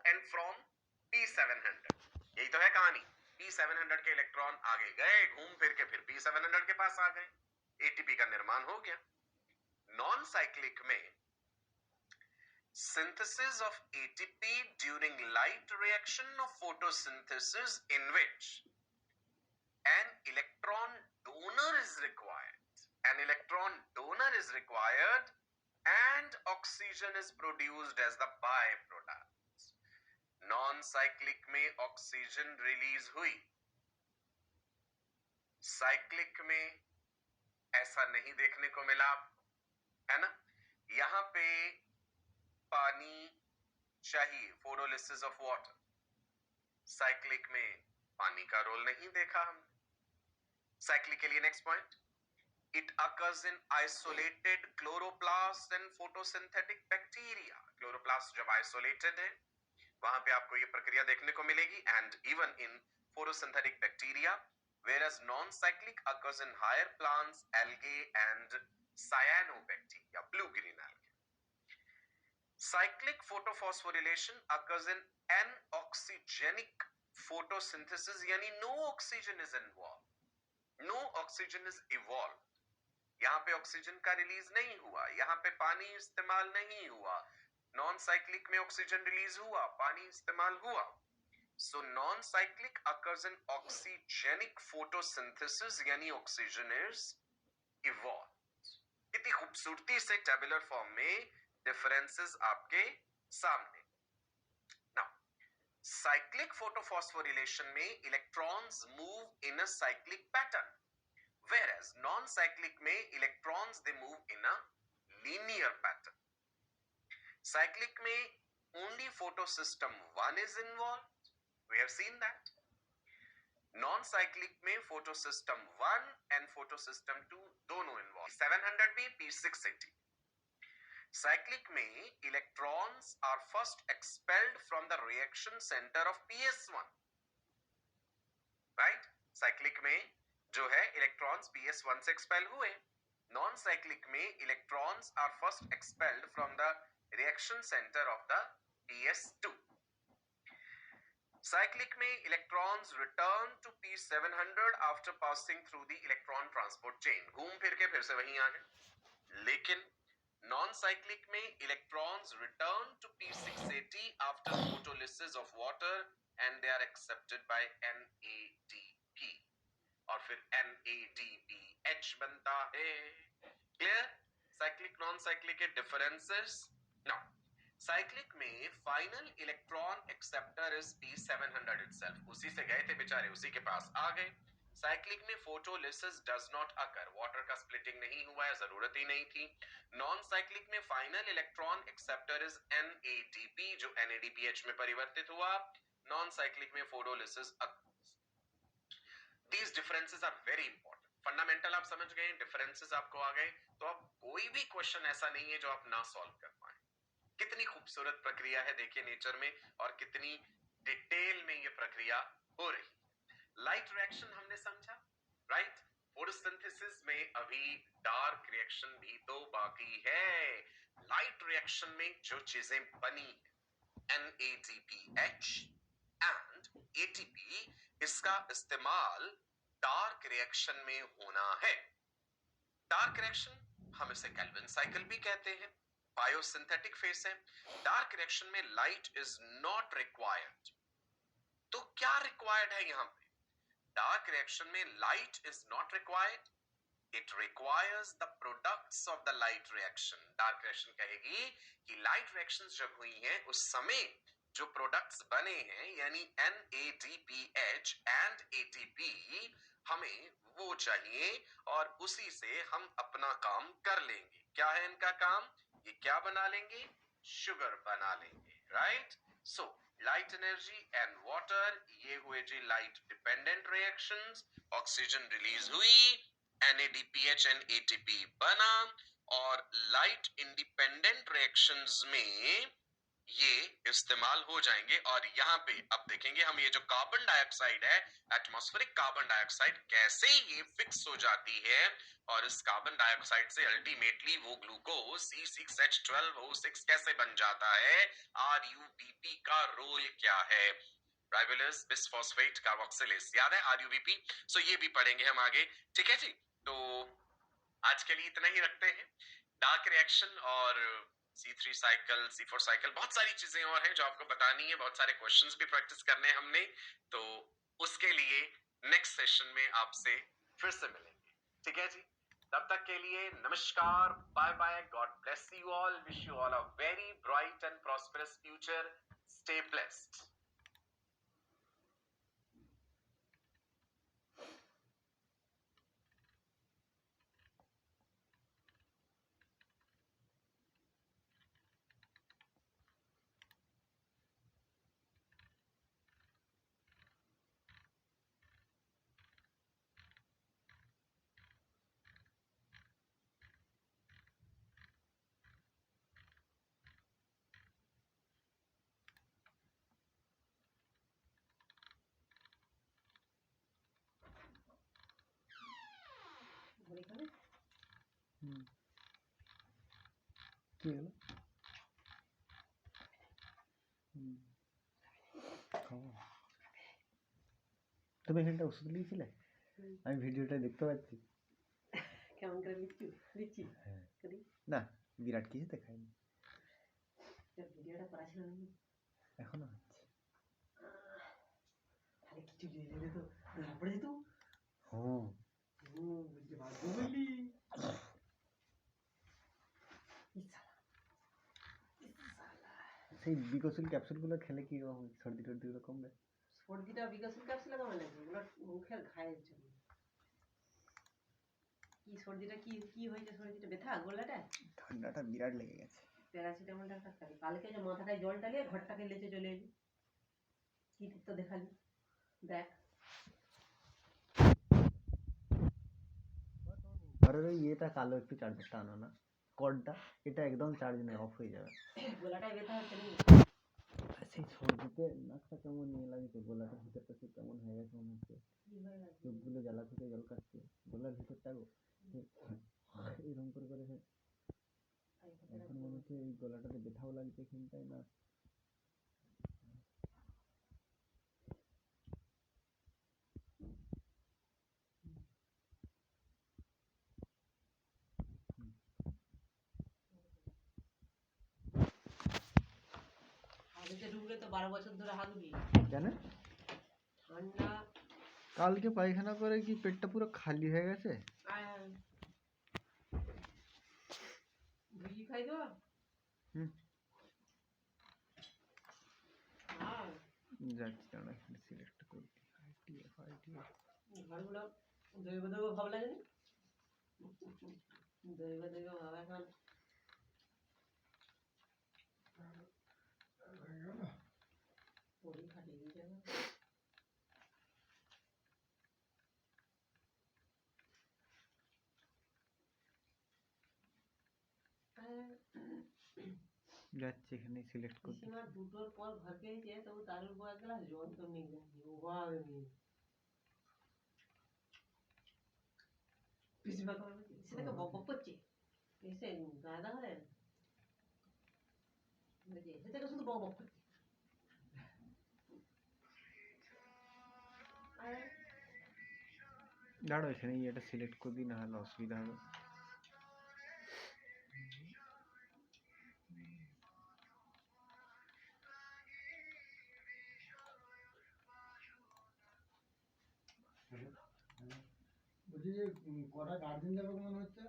Speaker 1: and from P700। यही तो है कहानी, P700 के इलेक्ट्रॉन आगे गए, घूम फिर के फिर P700 के पास आ गए, ATP का निर्माण हो गया। नॉन साइक्लिक में synthesis of ATP during light reaction of photosynthesis in which an electron donor is required, an electron donor is required and oxygen is produced as the byproduct। Non cyclic में oxygen release हुई, cyclic में ऐसा नहीं देखने को मिला, है ना। यहां पे पानी चाहिए, फोटोलिसिस ऑफ वाटर, साइक्लिक में पानी का रोल नहीं देखा हमने। साइक्लिक के लिए next point, it occurs in isolated chloroplast and photosynthetic bacteria। Chloroplast जब आइसोलेटेड है वहां पे आपको ये प्रक्रिया देखने को मिलेगी, and even in photosynthetic bacteria whereas non-cyclic occurs in higher plants, algae and cyanobacteria, blue-green algae. Cyclic photophosphorylation occurs in anoxygenic photosynthesis, यानी no oxygen is involved, no oxygen is evolved. यहाँ पे ऑक्सीजन का release नहीं हुआ, यहाँ पे पानी इस्तेमाल नहीं हुआ. नॉन साइक्लिक में ऑक्सीजन रिलीज हुआ, पानी इस्तेमाल हुआ. So non-cyclic occurs in oxygenic photosynthesis, यानी ऑक्सीजन is evolved. कितनी खूबसूरती से टेबुलर फॉर्म में डिफरेंसेस आपके सामने. Now, cyclic photophosphorylation में electrons move in a cyclic pattern, whereas non-cyclic में electrons they move in a linear pattern. Cyclic में only photosystem 1 is involved. We have seen that. Non-cyclic में photosystem 1 and photosystem 2 दोनों involved. 700B, P680. Cyclic में electrons are first expelled from the reaction center of PS1. Right? Cyclic में जो है electrons PS1 से expel हुए. Non-cyclic में electrons are first expelled from the reaction center of the PS2. Cyclic में electrons return to P700 after passing through the electron transport chain. घूम फिर के फिर से वहीं आ गए. लेकिन non-cyclic में electrons return to P680 after photolysis of water and they are accepted by NADP. और फिर NADPH बनता है. Clear? Cyclic non-cyclic के differences. Now, साइक्लिक में final electron acceptor is P700 itself. उसी से गए थे बेचारे, उसी के पास आ गए. साइक्लिक में photolysis does not occur, water का स्प्लिटिंग नहीं हुआ है, जरूरत ही नहीं थी. नॉन साइक्लिक में final electron acceptor is NADP जो NADPH में परिवर्तित हुआ. नॉन साइक्लिक में photolysis. These differences are very important. Fundamental आप समझ गए, डिफरेंसेस आपको आ गए, तो अब कोई भी क्वेश्चन ऐसा नहीं है जो आप ना सॉल्व कर पाए. कितनी खूबसूरत प्रक्रिया है देखिए नेचर में, और कितनी डिटेल में ये प्रक्रिया हो रही. लाइट रिएक्शन हमने समझा, राइट? फोटोसिंथेसिस में अभी डार्क रिएक्शन भी तो बाकी है. लाइट रिएक्शन में जो चीजें बनी NADPH एंड ATP, इसका इस्तेमाल डार्क रिएक्शन में होना है. डार्क रिएक्शन हम इसे केल्विन साइकिल भी कहते हैं. बायोसिंथेटिक फेस है. डार्क रिएक्शन में लाइट इज नॉट रिक्वायर्ड. तो क्या रिक्वायर्ड है यहां पे? डार्क रिएक्शन में light is not required. It requires the products of the light reaction. Dark reaction कहेगी कि लाइट रिएक्शंस जब हुई हैं उस समय जो प्रोडक्ट्स बने हैं यानी NADPH एंड ATP, हमें वो चाहिए और उसी से हम अपना काम कर लेंगे. क्या है इनका काम? ये क्या बना लेंगे? शुगर बना लेंगे. Right? So light energy and water, ये हुए जी light dependent reactions. Oxygen release हुई, NADPH एंड ATP बना, और लाइट इंडिपेंडेंट रिएक्शंस में ये इस्तेमाल हो जाएंगे. और यहाँ पे अब देखेंगे हम, ये जो कार्बन डाइऑक्साइड है, एटमॉस्फेरिक कार्बन डाइऑक्साइड, कैसे ये फिक्स हो जाती है और इस कार्बन डाइऑक्साइड से अल्टीमेटली वो ग्लूकोज C6H12O6 कैसे बन जाता है. RUBP का रोल क्या है? राइबोलेज बिसफॉस्फेट कार्बोक्सिलेज, याद है RUBP? सो ये भी पढ़ेंगे हम आगे. ठीक है जी. तो आज के लिए इतना ही रखते हैं. डार्क रिएक्शन और C3 साइकिल, C4 साइकिल, बहुत सारी चीजें और हैं जो आपको बतानी है. बहुत सारे क्वेश्चंस भी प्रैक्टिस करने हमने, तो उसके लिए नेक्स्ट सेशन में आपसे फिर से मिलेंगे. ठीक है जी. तब तक के लिए नमस्कार, bye bye, God bless you all, wish you all a very bright and prosperous future. Stay blessed.
Speaker 2: কি হলো খাবো তুমি এখানটা ওষুধ নিয়েছিলে আমি ভিডিওটা দেখতে পাচ্ছি
Speaker 3: কেমন করে লিখছি
Speaker 2: না বিরাট কিছু দেখায়নি
Speaker 3: ভিডিওটা করা ছিল না
Speaker 2: এখনো হচ্ছে
Speaker 3: তাহলে কিছু দিয়ে দিলে তো ধরা পড়ে যেত
Speaker 2: হুম
Speaker 3: বুঝতে পারবো বলি
Speaker 2: সেই বিকশিল ক্যাপসুলগুলো খেলে কি সর্দি টর্দি গুলো কমবে
Speaker 3: সর্দিটা বিকশিল ক্যাপসুলে কমে নাকি ওগুলো মুখের ঘায়ের জন্য কি সর্দিটা কি হয়েছে সর্দিটা ব্যথা গলাটা
Speaker 2: ঠান্ডাটা বিরাট লেগে গেছে
Speaker 3: প্যারাসিটামলটা খাবি কালকে যে মাথাটায় জল টালিয়ে ঘরটাকে লেচে চলে এলি কি তো দেখালি দেখ
Speaker 2: ঘরের ওই ইয়েটা কালো একটু চার্জারটা আনো না কর্ডটা এটা একদম চার্জ নেই অফ হয়ে যাবে
Speaker 3: গলাটায় ব্যথা হচ্ছে নাকি
Speaker 2: সেই সর্দিতে নাকটা কেমন নিয়ে লাগছে গলাটার ভিতরটা সে কেমন হয়ে গেছে মনে হচ্ছে চোখগুলো জ্বালা থেকে জল কাটছে গলার ভিতরটা এরকম করে করে এখন মনে হচ্ছে এই গলাটাতে ব্যথাও লাগছে এখানটায় না
Speaker 3: ঢুকলে তো 12 বছর ধরে হাগবি
Speaker 2: জানেন
Speaker 3: ঠান্ডা
Speaker 2: কালকে পায়খানা করে কি পেটটা পুরো খালি হয়ে গেছে
Speaker 3: ভুজি খাই দেবো
Speaker 2: যাচ্ছি দাঁড়া এখানে সিলেক্ট করছি
Speaker 3: ঘরগুলো দৈব দৈব ভাব লাগে না দৈব দৈব ভাব এখন পরি খাটিয়ে দিয়ে যাবে
Speaker 2: যাচ্ছি এখানে সিলেক্ট করছি
Speaker 3: সীমা দুটোর পর ঘর পেয়েছে তবু তার উপর এক গ্লাস জল তো নেই ওভাবে নেই পিসিমা করবে সেটাকে বক বক করছে এসে গাদা হলে সেটাকে শুধু বক বক করছে
Speaker 2: দাঁড়াও এখানে এটা সিলেক্ট করে দিই না হলে অসুবিধা হবে
Speaker 4: বলছি যে কটা গার্জেন যাবে মনে হচ্ছে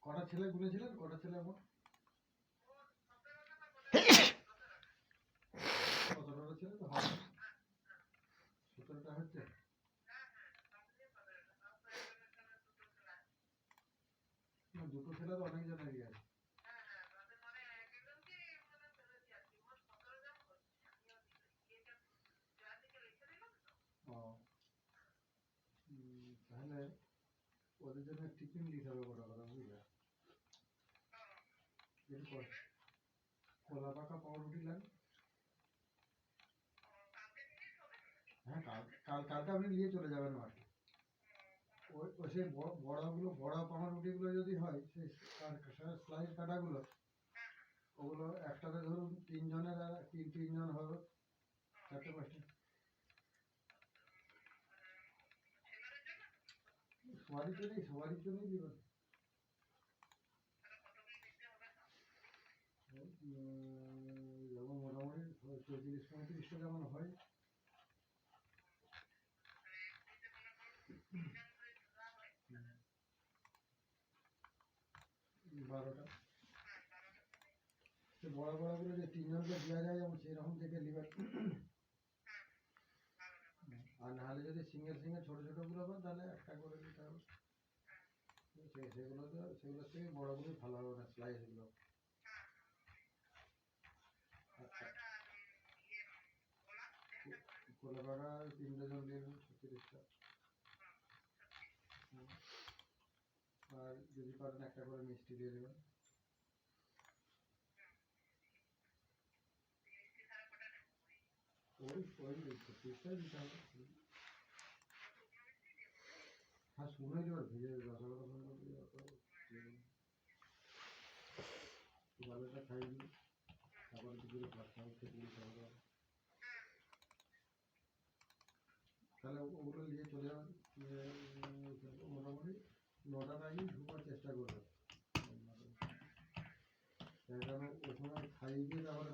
Speaker 4: কটা ছেলে গুনেছিলেন কটা ছেলে এখন 17টা ছেলে তো হবে 17টা হচ্ছে দুটো ছেলে তো অনেক জনেরই আছে তাহলে ওদের জন্য টিফিন দিতে হবে কটা কথা বুঝলে কলা পাকা পাউরুটি লাগে হ্যাঁ কালকে আপনি নিয়ে চলে যাবেন মাঠে ওই সেই বড় পাউরুটিগুলো যদি হয় সেই স্লাইস কাটাগুলো ওগুলো একটাতে ধরুন তিনজনের আর তিনজন হবে 4টে 5টে সবারই জন্যই দিবেন যেমন মোটামুটি 34-35টা যেমন হয় 12টা সে বড়গুলো যে তিনজনকে দেওয়া যায় যেমন সেরকম দেখে নেবেন আর নাহলে যদি সিঙ্গেল ছোট হয় তাহলে একটা করে দিতে হবে সেগুলোর থেকে বড়গুলোই ভালো হবে না স্লাইসগুলো কলা পাকা 3 ডজন দিয়ে 36টা আর যদি পারেন একটা করে মিষ্টি দিয়ে দেবেন। ওই 36টাই দিতে হবে। হ্যাঁ শুনে যাবে ভেজে রসগোল্লা ফসগোল্লা দিয়ে অত জলটা খাইয়ে দিই, তারপরে দুপুরে ভাত খাওয়া খেতে খাওয়া। তাহলে ওগুলো নিয়ে চলে যাবেন, মোটামুটি 9টার আগেই ঢুকার চেষ্টা করবেন। কারণ ওই সময় খাইয়ে দিয়ে তারপরে